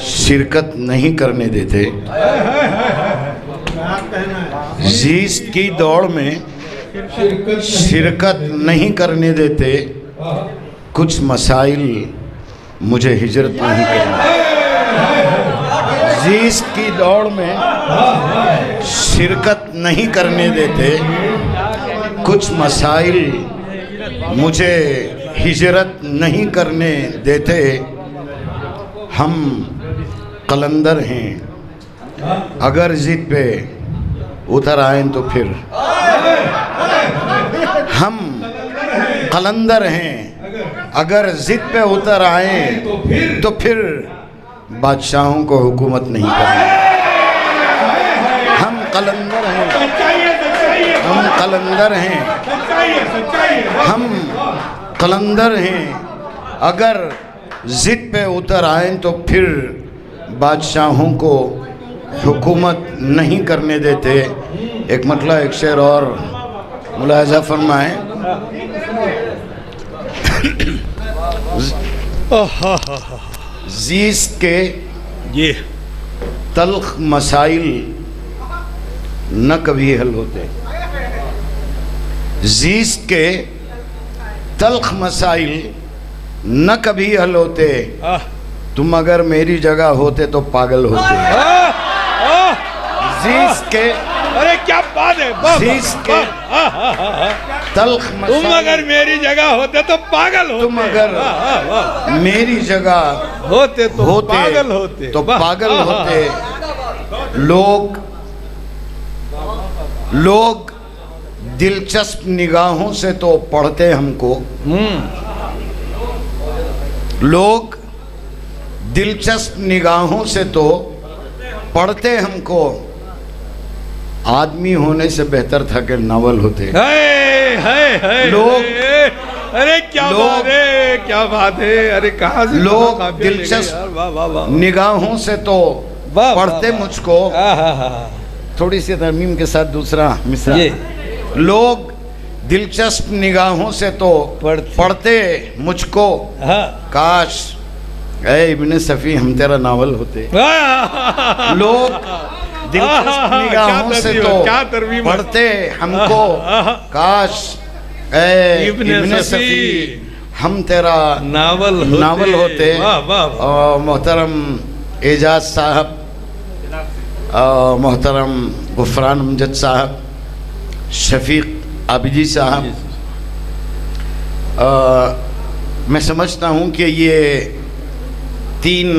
शिरकत नहीं करने देते, जीस्त की दौड़ में शिरकत नहीं करने देते, कुछ मसाइल मुझे हिजरत नहीं करनी। जीस्त की दौड़ में शिरकत नहीं करने देते, कुछ मसाइल मुझे हिजरत नहीं करने देते। हम कलंदर हैं, अगर जिद पे उतर आए तो फिर हम कलंदर हैं, अगर जिद पे उतर आए तो फिर बादशाहों को हुकूमत नहीं करनी। कलंदर हैं, हम कलंदर हैं, अगर ज़िद पे उतर आएँ तो फिर बादशाहों को हुकूमत नहीं करने देते। एक मतलब एक शेर और मुलाहजा फरमाएं। ज़ीस्त के ये तल्ख मसाइल न कभी हल होते। ज़ीस्त के तल्ख मसाइल न कभी हल होते। तुम अगर मेरी जगह होते तो पागल होते। ज़ीस्त के, अरे क्या बात है, ज़ीस्त के तल्ख तुम मसाइल, अगर मेरी जगह होते तो पागल होते। तुम अगर मेरी जगह होते तो होते पागल होते, तो पागल होते। लोग दिलचस्प निगाहों से तो पढ़ते हमको, लोग दिलचस्प निगाहों से तो पढ़ते हमको। आदमी होने से बेहतर था कि नावल होते। लोग, अरे क्या बात है, क्या बात है, अरे कहाँ से लोग दिलचस्प निगाहों से तो पढ़ते मुझको। थोड़ी सी तरमीम के साथ दूसरा मिसरा। लोग दिलचस्प निगाहों से तो पढ़ते मुझको। काश ऐ इब्ने सफ़ी हम तेरा नावल होते। लोग दिलचस्प निगाहों से तो पढ़ते हमको। काश ऐ इब्ने सफ़ी हम तेरा नावल होते। और मोहतरम एजाज साहब, मोहतरम गुफरान अमजद साहब, शफीक आबिदी साहब, मैं समझता हूँ कि ये तीन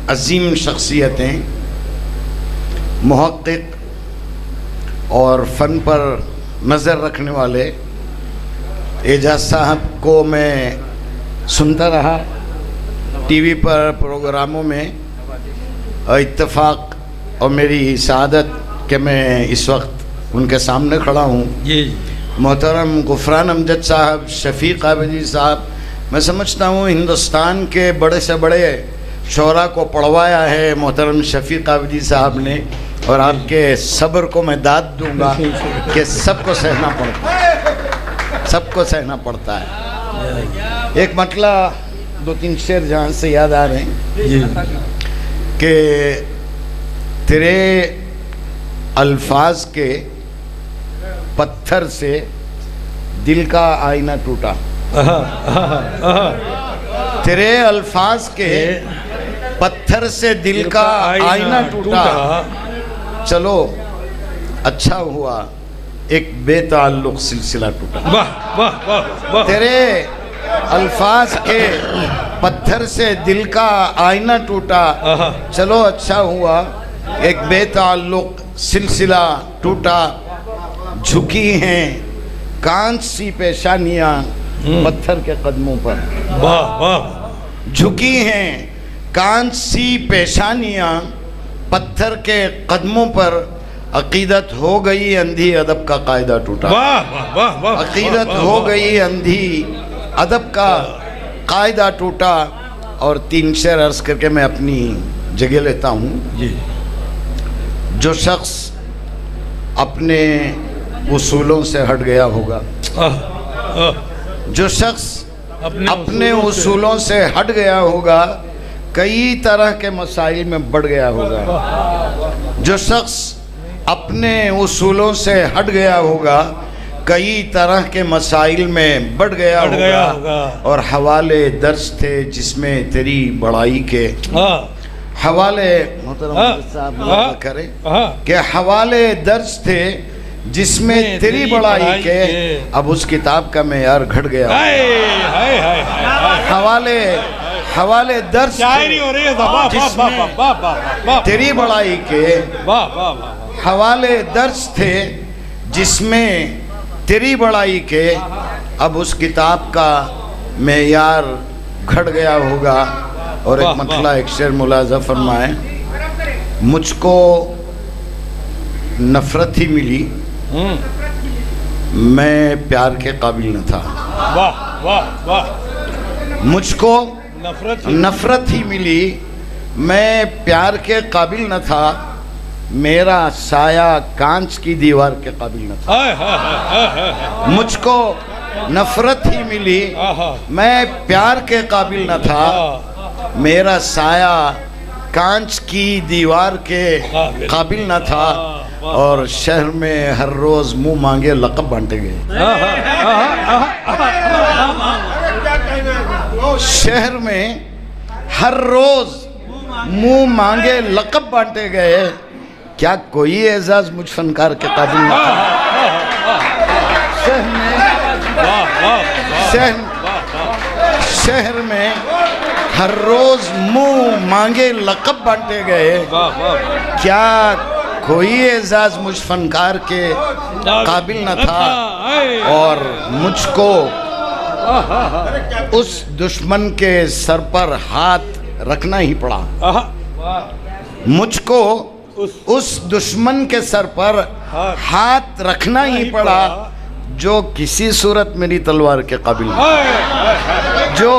अजीम शख्सियतें, मुहक्किक और फ़न पर नज़र रखने वाले। एजाज साहब को मैं सुनता रहा टीवी पर प्रोग्रामों में। इत्तेफाक और मेरी सआदत कि मैं इस वक्त उनके सामने खड़ा हूँ। मोहतरम गुफरान अमजद साहब, शफीक आबिदी साहब, मैं समझता हूँ हिंदुस्तान के बड़े से बड़े शोरा को पढ़वाया है मोहतरम शफीक आबिदी साहब ने। और आपके सब्र को मैं दाद दूंगा कि सबको सहना पड़ता है, सबको सहना पड़ता है। एक मतलब दो तीन शेर जहाँ से याद आ रहे हैं कि तेरे अल्फाज के पत्थर से दिल का आईना टूटा। तेरे अल्फाज के पत्थर से दिल का आईना टूटा। चलो अच्छा हुआ एक बेताल्लुक सिलसिला टूटा। तेरे अल्फाज के पत्थर से दिल का आईना टूटा। चलो अच्छा हुआ एक बेताल्लुक सिलसिला टूटा। झुकी हैं कांच सी पेशानियां पत्थर के कदमों पर। झुकी हैं कांच सी पेशानियां पत्थर के कदमों पर। अकीदत हो गई अंधी अदब का कायदा टूटा। अकीदत हो गई अंधी अदब का कायदा टूटा। और तीन शेर अर्ज करके मैं अपनी जगह लेता हूँ। जो शख्स अपने उसूलों से हट गया होगा, जो शख्स अपने उसूलों से हट गया होगा, कई तरह के मसाइल में बढ़ गया होगा। जो शख्स अपने उसूलों से हट गया होगा, कई तरह के मसाइल में बढ़ गया होगा। और हवाले दर्ज थे जिसमें तेरी बड़ाई के। हवाले करे कि हवाले दर्ज थे जिसमें तेरी बड़ाई के। अब उस किताब का मेयार घट गया। हवाले दर्ज जिसमें तेरी बड़ाई के। हवाले दर्ज थे जिसमें तेरी बड़ाई के। अब उस किताब का मेयार घट गया होगा। और एक मतलब एक शेर मुलाजा फरमाए। मुझको नफरत ही मिली मैं प्यार के काबिल न था। वाह वाह वाह। मुझको नफरत ही मिली, मैं प्यार के काबिल न था, मेरा साया कांच की दीवार के काबिल न था। मुझको नफरत ही मिली, मैं प्यार के काबिल न था, मेरा साया कांच की दीवार के काबिल न था, और शहर में हर रोज मुंह मांगे लक़ब बांटे गए। शहर में हर रोज मुंह मांगे लक़ब बांटे गए, क्या कोई एजाज मुझ फनकार के काबिल न था? शहर में हर रोज मुंह मांगे लक़ब बांटे गए, क्या कोई एजाज मुझ फनकार के काबिल न था? और मुझको उस दुश्मन के सर पर हाथ रखना ही पड़ा। मुझको उस दुश्मन के सर पर हाथ रखना ही पड़ा, जो किसी सूरत मेरी तलवार के काबिल न था, जो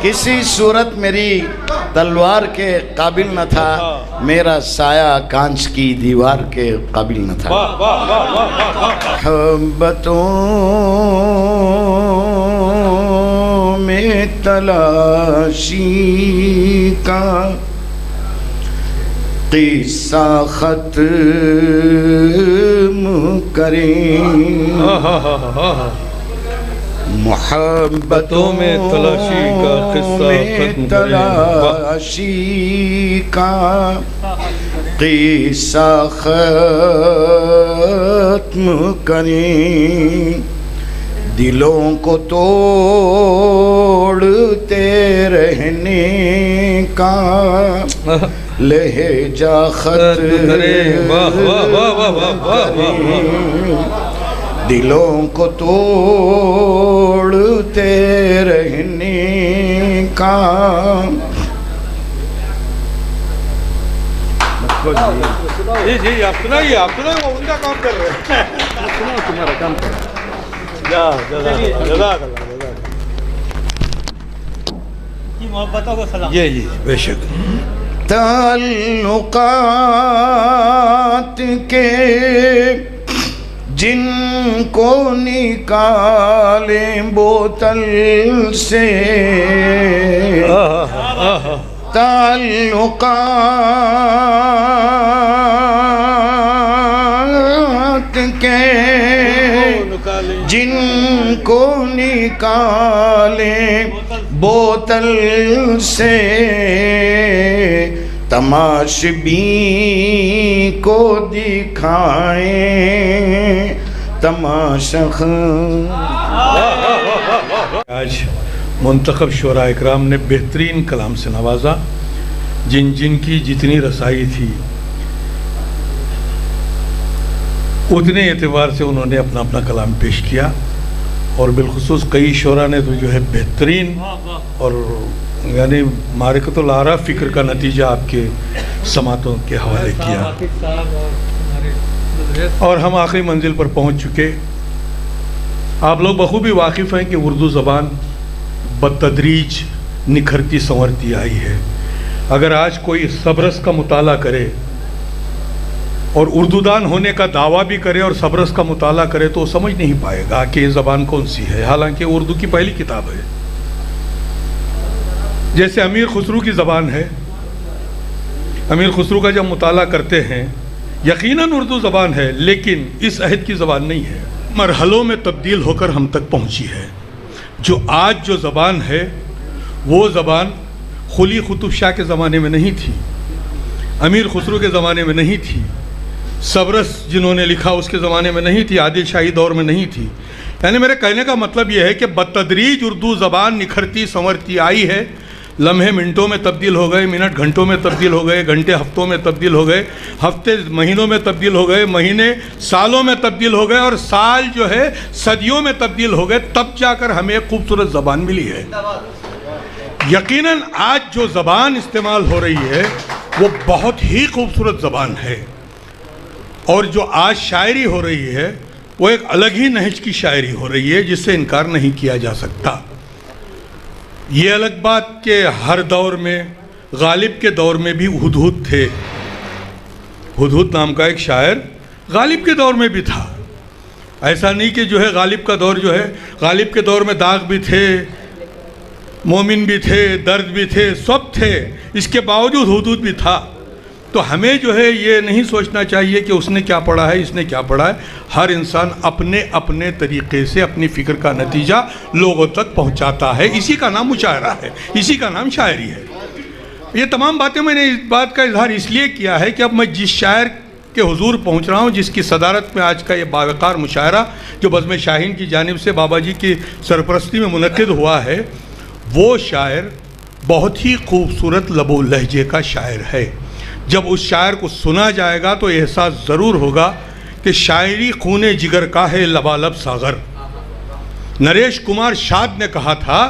किसी सूरत मेरी तलवार के काबिल न था, मेरा साया कांच की दीवार के काबिल न था। मोहब्बतों में तलाशी का किस्सा खत्म करें, मोहब्बतों में तलाशी का किस्सा खत्म करें, दिलों को तोड़ते रहने का लहजा खत्म करें, दिलों को तोड़ते रहने का। जी आप सुनाइए, वो उनका काम कर रहे हैं। तुम्हारा काम कर रहे हैं। मोहब्बतों को सलाम। जी बेशक। ताल्लुकात के जिनको निकालें बोतल से, ताल्लुकात के जिनको निकालें बोतल से, तमाशबीन को दिखाएं तमाशा। आज मुंतखब शुरा इकराम ने बेहतरीन कलाम से नवाजा, जिनकी जितनी रसाई थी उतने एतबार से उन्होंने अपना अपना कलाम पेश किया, और बिलखुसूस कई शोरा ने तो जो है बेहतरीन और यानी मारिकतुल आरा फ़िक्र का नतीजा आपके समातों के हवाले किया, और हम आखिरी मंजिल पर पहुंच चुके। आप लोग बखूबी वाकिफ़ हैं कि उर्दू ज़बान बतदरीज निखरती संवरती आई है। अगर आज कोई सबरस का मुताला करे और उर्दूदान होने का दावा भी करे और सबरस का मुताला करे तो समझ नहीं पाएगा कि ये ज़बान कौन सी है, हालांकि उर्दू की पहली किताब है। जैसे अमीर खुसरू की ज़बान है, अमीर खुसरू का जब मुताला करते हैं यकीनन उर्दू ज़बान है, लेकिन इस अहद की ज़बान नहीं है, मरहलों में तब्दील होकर हम तक पहुंची है। जो आज जो ज़बान है वो ज़बान खुली कुतुब शाह के ज़माने में नहीं थी, अमीर खुसरू के ज़माने में नहीं थी, सबरस जिन्होंने लिखा उसके ज़माने में नहीं थी, आदिल शाही दौर में नहीं थी। यानी मेरे कहने का मतलब यह है कि बतदरीज उर्दू ज़बान निखरती संवरती आई है। लम्हे मिनटों में तब्दील हो गए, मिनट घंटों में तब्दील हो गए, घंटे हफ्तों में तब्दील हो गए, हफ्ते महीनों में तब्दील हो गए, महीने सालों में तब्दील हो गए, और साल जो है सदियों में तब्दील हो गए, तब जाकर हमें एक खूबसूरत ज़बान मिली है। यकीनन आज जो ज़बान इस्तेमाल हो रही है वो बहुत ही खूबसूरत ज़बान है, और जो आज शायरी हो रही है वो एक अलग ही नहज की शायरी हो रही है जिससे इनकार नहीं किया जा सकता। ये अलग बात कि हर दौर में, गालिब के दौर में भी हुदहुद थे। हुदहुद नाम का एक शायर गालिब के दौर में भी था। ऐसा नहीं कि जो है गालिब का दौर जो है, गालिब के दौर में दाग भी थे, मोमिन भी थे, दर्द भी थे, सब थे, इसके बावजूद हुदहुद भी था। तो हमें जो है ये नहीं सोचना चाहिए कि उसने क्या पढ़ा है, इसने क्या पढ़ा है। हर इंसान अपने अपने तरीक़े से अपनी फ़िक्र का नतीजा लोगों तक पहुंचाता है। इसी का नाम मुशायरा है, इसी का नाम शायरी है। ये तमाम बातें मैंने इस बात का इजहार इसलिए किया है कि अब मैं जिस शायर के हुजूर पहुंच रहा हूं, जिसकी सदारत में आज का ये बावकार मुशायरा जो बज़्म शाहीन की जानिब से बाबा जी की सरपरस्ती में मुनक़िद हुआ है, वो शायर बहुत ही खूबसूरत लबो लहजे का शायर है। जब उस शायर को सुना जाएगा तो एहसास ज़रूर होगा कि शायरी खूने जिगर का है लबालब सागर। नरेश कुमार शाद ने कहा था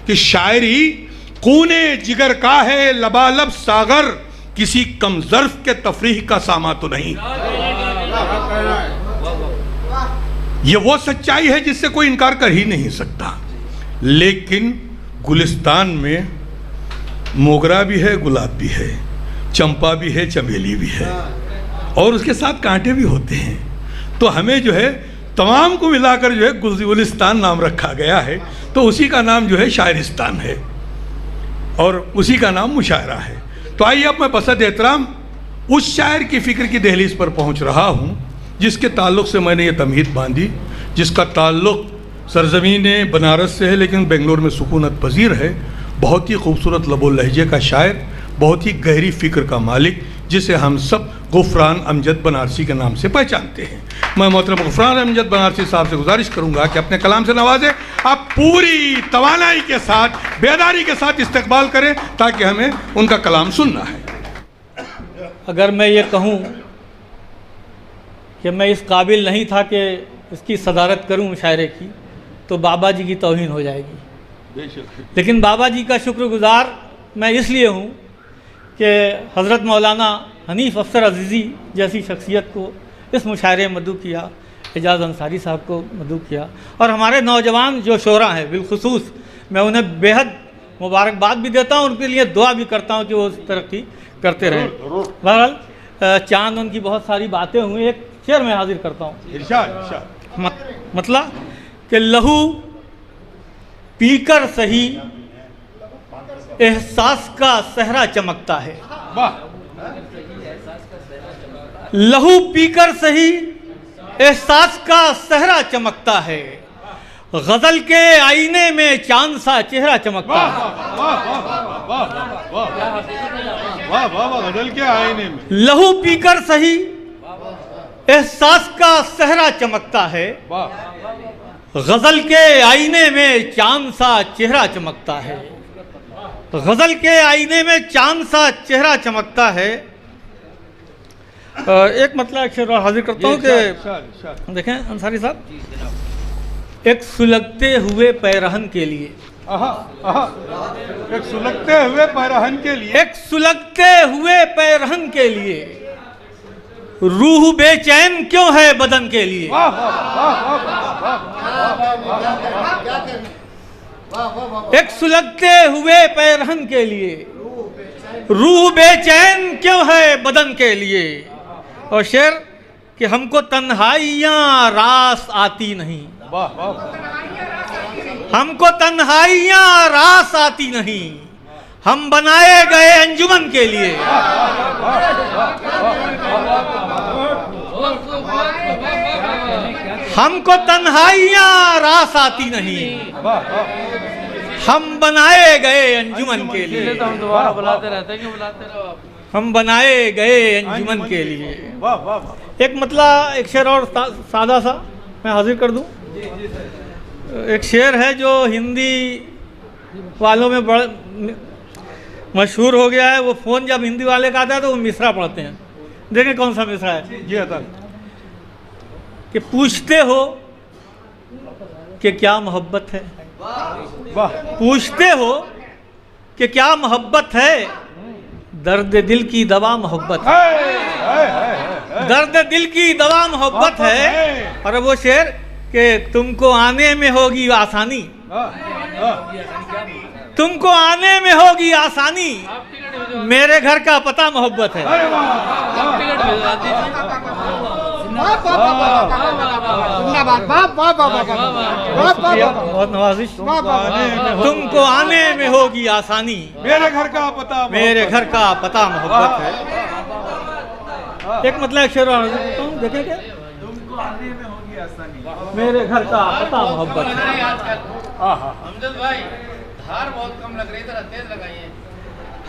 कि शायरी खूने जिगर का है लबालब सागर, किसी कम ज़र्फ़ के तफरीह का सामा तो नहीं। ये वो सच्चाई है जिससे कोई इनकार कर ही नहीं सकता। लेकिन गुलिस्तान में मोगरा भी है, गुलाब भी है, चंपा भी है, चमेली भी है, और उसके साथ कांटे भी होते हैं। तो हमें जो है तमाम को मिलाकर जो है गुलिस्तान नाम रखा गया है। तो उसी का नाम जो है शायरिस्तान है और उसी का नाम मुशायरा है। तो आइए अब मैं बसत एहतराम उस शायर की फ़िक्र की दहलीज पर पहुंच रहा हूं जिसके ताल्लुक़ से मैंने ये तमहीद बांधी, जिसका ताल्लुक़ सरज़मीन बनारस से है लेकिन बेंगलोर में सुकूनत पजीर है। बहुत ही खूबसूरत लबो लहजे का शायर, बहुत ही गहरी फ़िक्र का मालिक, जिसे हम सब गुफ़रान अमजद बनारसी के नाम से पहचानते हैं। मैं मोहतरम गुफ़रान अमजद बनारसी साहब से गुजारिश करूंगा कि अपने कलाम से नवाजें। आप पूरी तवानाई के साथ, बेदारी के साथ इस्तकबाल करें ताकि हमें उनका कलाम सुनना है। अगर मैं ये कहूँ कि मैं इस काबिल नहीं था कि इसकी सदारत करूँ मुशायरे की, तो बाबा जी की तौहीन हो जाएगी। लेकिन बाबा जी का शुक्रगुजार मैं इसलिए हूँ कि हज़रत मौलाना हनीफ़ अफसर अज़ीज़ी जैसी शख्सियत को इस मुशायरे में मदऊ किया, एजाज़ अंसारी साहब को मदऊ किया, और हमारे नौजवान जो शोरा हैं बिलखुसूस मैं उन्हें बेहद मुबारकबाद भी देता हूँ, उनके लिए दुआ भी करता हूँ कि वो तरक्की करते रहें। बहरहाल चांद उनकी बहुत सारी बातें हुई, एक शेर में हाजिर करता हूँ। मतलब कि लहू पीकर सही एहसास का सहरा चमकता है। लहू पीकर सही एहसास का सहरा चमकता है, गजल के आईने में चांद सा चेहरा चमकता है। गजल के आईने में लहू पीकर सही एहसास का सहरा चमकता है, गजल के आईने में चांद सा चेहरा चमकता है। गजल के आईने में चांद सा चेहरा चमकता है। एक मतलब एक शेर और हाजिर करता हूँ कि देखें अंसारी साहब, एक सुलगते हुए पैरहन के लिए, एक सुलगते हुए पैरहन के लिए, एक सुलगते हुए पैरहन के लिए रूह बेचैन क्यों है बदन के लिए। एक सुलगते हुए पैरहन के लिए रूह बेचैन क्यों है बदन के लिए। और शेर कि हमको तन्हाइयाँ रास आती नहीं, हमको तन्हाइयाँ रास आती नहीं, हम बनाए गए अंजुमन के लिए। हमको तन्हाइयाँ रास आती नहीं, हम बनाए गए अंजुमन के लिए। हम दोबारा बुलाते रहते हैं, क्यों बुलाते रहो आप? हम बनाए गए अंजुमन के लिए। एक मतलब एक शेर और सादा सा मैं हाजिर कर दूं। एक शेर है जो हिंदी वालों में बड़ा मशहूर हो गया है। वो फ़ोन जब हिंदी वाले का आता है तो वो मिसरा पढ़ते हैं। देखें कौन सा मिसरा है। जी अता कि पूछते हो कि क्या मोहब्बत है, पूछते हो कि क्या मोहब्बत है, दर्द दिल की दवा मोहब्बत है, दर्द दिल की दवा मोहब्बत है, और वो शेर कि तुमको आने में होगी आसानी, तुमको आने में होगी आसानी, मेरे घर का पता मोहब्बत है। बहुत नवाजिश। तुमको आने में होगी आसानी, मेरे घर का पता, मेरे घर का पता मोहब्बत है। एक मतलब शेर देखें क्या, तुमको आने में होगी आसानी, मेरे घर का पता मोहब्बत है। हमजद भाई धार बहुत कम लग रही, थोड़ा तेज लगाइए।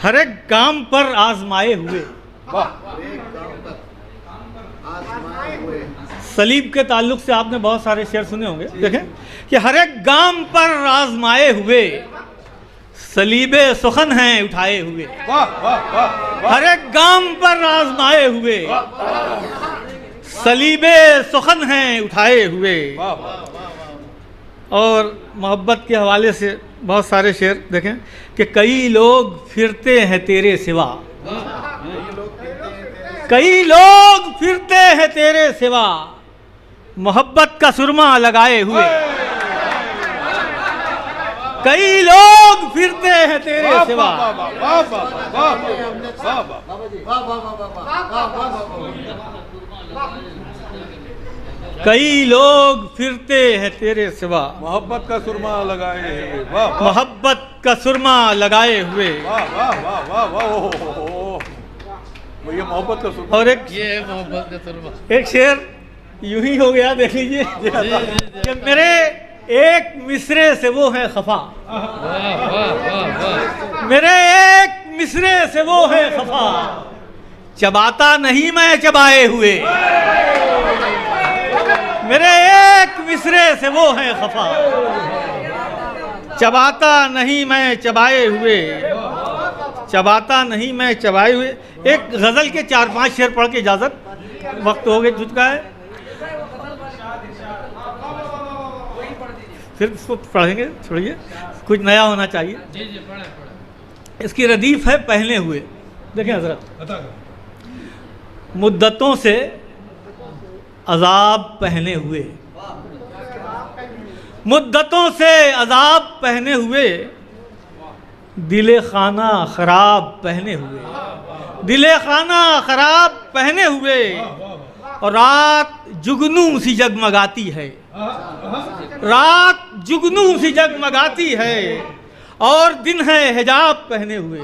हर एक काम पर आजमाए हुए, सलीब के ताल्लुक से आपने बहुत सारे शेर सुने होंगे। देखें कि हर एक गाम पर आजमाए हुए, सलीबे सुखन हैं उठाए हुए। हर एक गाम पर आजमाए हुए, सलीबे सुखन हैं उठाए हुए। और मोहब्बत के हवाले से बहुत सारे शेर देखें कि कई लोग फिरते हैं तेरे सिवा, कई लोग फिरते हैं तेरे सिवा, मोहब्बत का सुरमा लगाए हुए। कई लोग फिरते हैं तेरे सिवा, कई लोग फिरते हैं तेरे सिवा, मोहब्बत का सुरमा लगाए हुए, मोहब्बत का सुरमा लगाए हुए। ये मोहब्बत का सुरमा। और एक ये मोहब्बत का सुरमा, एक शेर यूं ही हो गया, देख लीजिए कि मेरे एक मिसरे से वो है खफा, मेरे एक मिसरे से वो है खफा, चबाता नहीं मैं चबाए हुए। मेरे एक मिसरे से वो है खफा, चबाता नहीं मैं चबाए हुए, चबाता नहीं मैं चबाए हुए। एक गज़ल के 4-5 शेर पढ़ के इजाज़त, वक्त हो गया चुका है, फिर इसको पढ़ेंगे। छोड़िए, कुछ नया होना चाहिए। इसकी रदीफ है पहने हुए। देखें हजरत, मुद्दतों से अजाब पहने हुए, मुद्दतों से अजाब पहने हुए, दिले खाना खराब पहने हुए, दिले खाना खराब पहने हुए। और रात जुगनू सी जगमगाती है, रात जुगनू सी जगमगाती है, और दिन है हिजाब पहने हुए,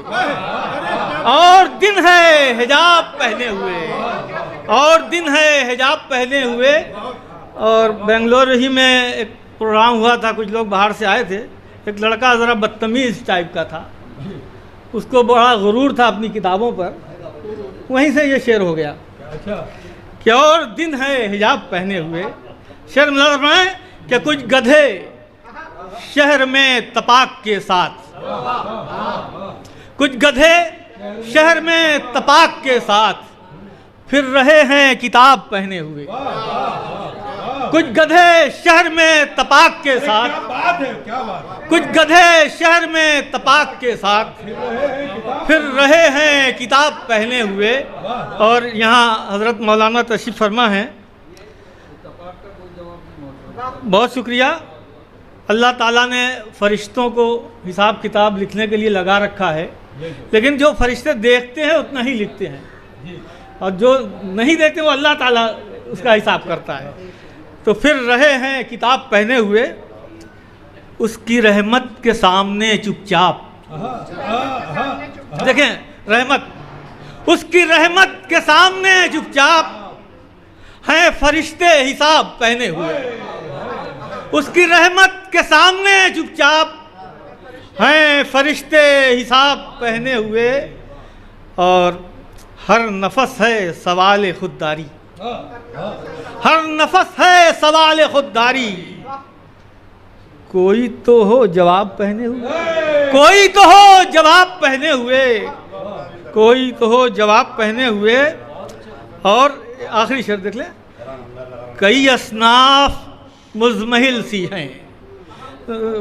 और दिन है हिजाब पहने हुए, और दिन है हिजाब पहने हुए। और बेंगलोर ही में एक प्रोग्राम हुआ था, कुछ लोग बाहर से आए थे, एक लड़का ज़रा बदतमीज़ टाइप का था, उसको बड़ा गुरूर था अपनी किताबों पर, वहीं से ये शेर हो गया कि और दिन है हिजाब पहने हुए। शेर मतलब है कि कुछ गधे शहर में तपाक के साथ, कुछ गधे शहर में तपाक के साथ फिर रहे हैं किताब पहने हुए। कुछ गधे शहर में तपाक के साथ, कुछ गधे शहर में तपाक के साथ फिर रहे हैं किताब पहने हुए। और यहाँ हज़रत मौलाना तशरीफ़ फरमा हैं, बहुत शुक्रिया। अल्लाह ताला ने फ़रिश्तों को हिसाब किताब लिखने के लिए लगा रखा है, लेकिन जो फरिश्ते देखते हैं उतना ही लिखते हैं, और जो नहीं देखते वो अल्लाह ताला उसका हिसाब करता है। तो फिर रहे हैं किताब पहने हुए, उसकी रहमत के सामने चुपचाप। देखें रहमत, उसकी रहमत के सामने चुपचाप हैं फरिश्ते हिसाब पहने हुए। उसकी रहमत के सामने चुपचाप हैं फरिश्ते हिसाब पहने हुए। और हर नफस है सवाल खुददारी, हर नफस है सवाल खुददारी, कोई तो हो जवाब पहने हुए, कोई तो हो जवाब पहने हुए, कोई तो हो जवाब पहने हुए। और आखिरी शेर देख ले, कई असनाफ मुज़महिल सी हैं।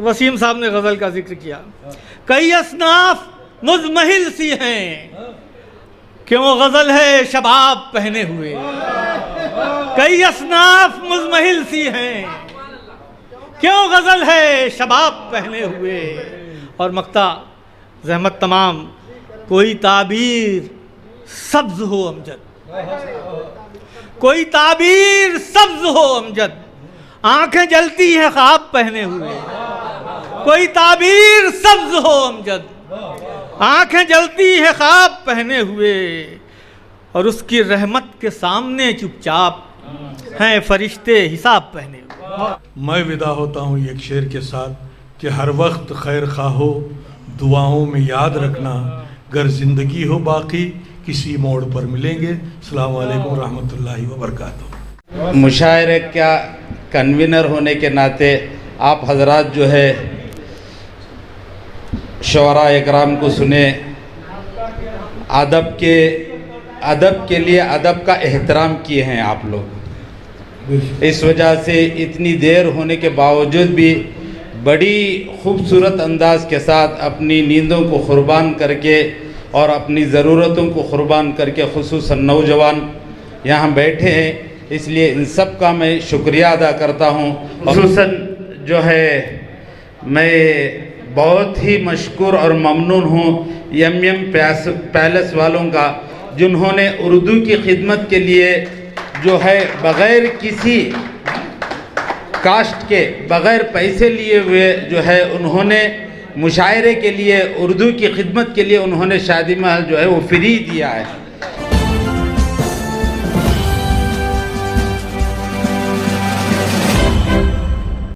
वसीम साहब ने गज़ल का जिक्र किया, कई असनाफ मुज़महिल सी हैं, क्यों गज़ल है शबाब पहने हुए। कई असनाफ मुजमहिल सी हैं, क्यों गजल है शबाब पहने हुए। और मक्ता रहमत तमाम, कोई ताबीर सब्ज हो अमजद, कोई ताबीर सब्ज हो अमजद, आंखें जलती हैं ख्वाब पहने हुए। कोई ताबीर सब्ज हो अमजद, आंखें जलती हैं ख्वाब पहने हुए। और उसकी रहमत के सामने चुपचाप हैं फरिश्ते हिसाब पहने हुए। मैं विदा होता हूँ एक शेर के साथ कि हर वक्त खैर खाहो, दुआओं में याद रखना, गर जिंदगी हो बाकी किसी मोड़ पर मिलेंगे। अस्सलाम वालेकुम रहमतुल्लाहि व बरकातुहू। मुशायरे का कन्वीनर होने के नाते आप हजरात जो है शोरा इकराम को सुने, अदब के लिए अदब का एहतराम किए हैं आप लोग। इस वजह से इतनी देर होने के बावजूद भी बड़ी खूबसूरत अंदाज के साथ अपनी नींदों को कुर्बान करके और अपनी ज़रूरतों को कुर्बान करके खुसूसन नौजवान यहाँ बैठे हैं, इसलिए इन सब का मैं शुक्रिया अदा करता हूँ। खुसूसन जो है मैं बहुत ही मशकूर और ममनून हूँ यम पैलेस वालों का, जिन्होंने उर्दू की खिदमत के लिए जो है बग़ैर किसी कास्ट के, बग़ैर पैसे लिए हुए जो है उन्होंने मुशायरे के लिए, उर्दू की खिदमत के लिए उन्होंने शादी महल जो है वो फ्री दिया है।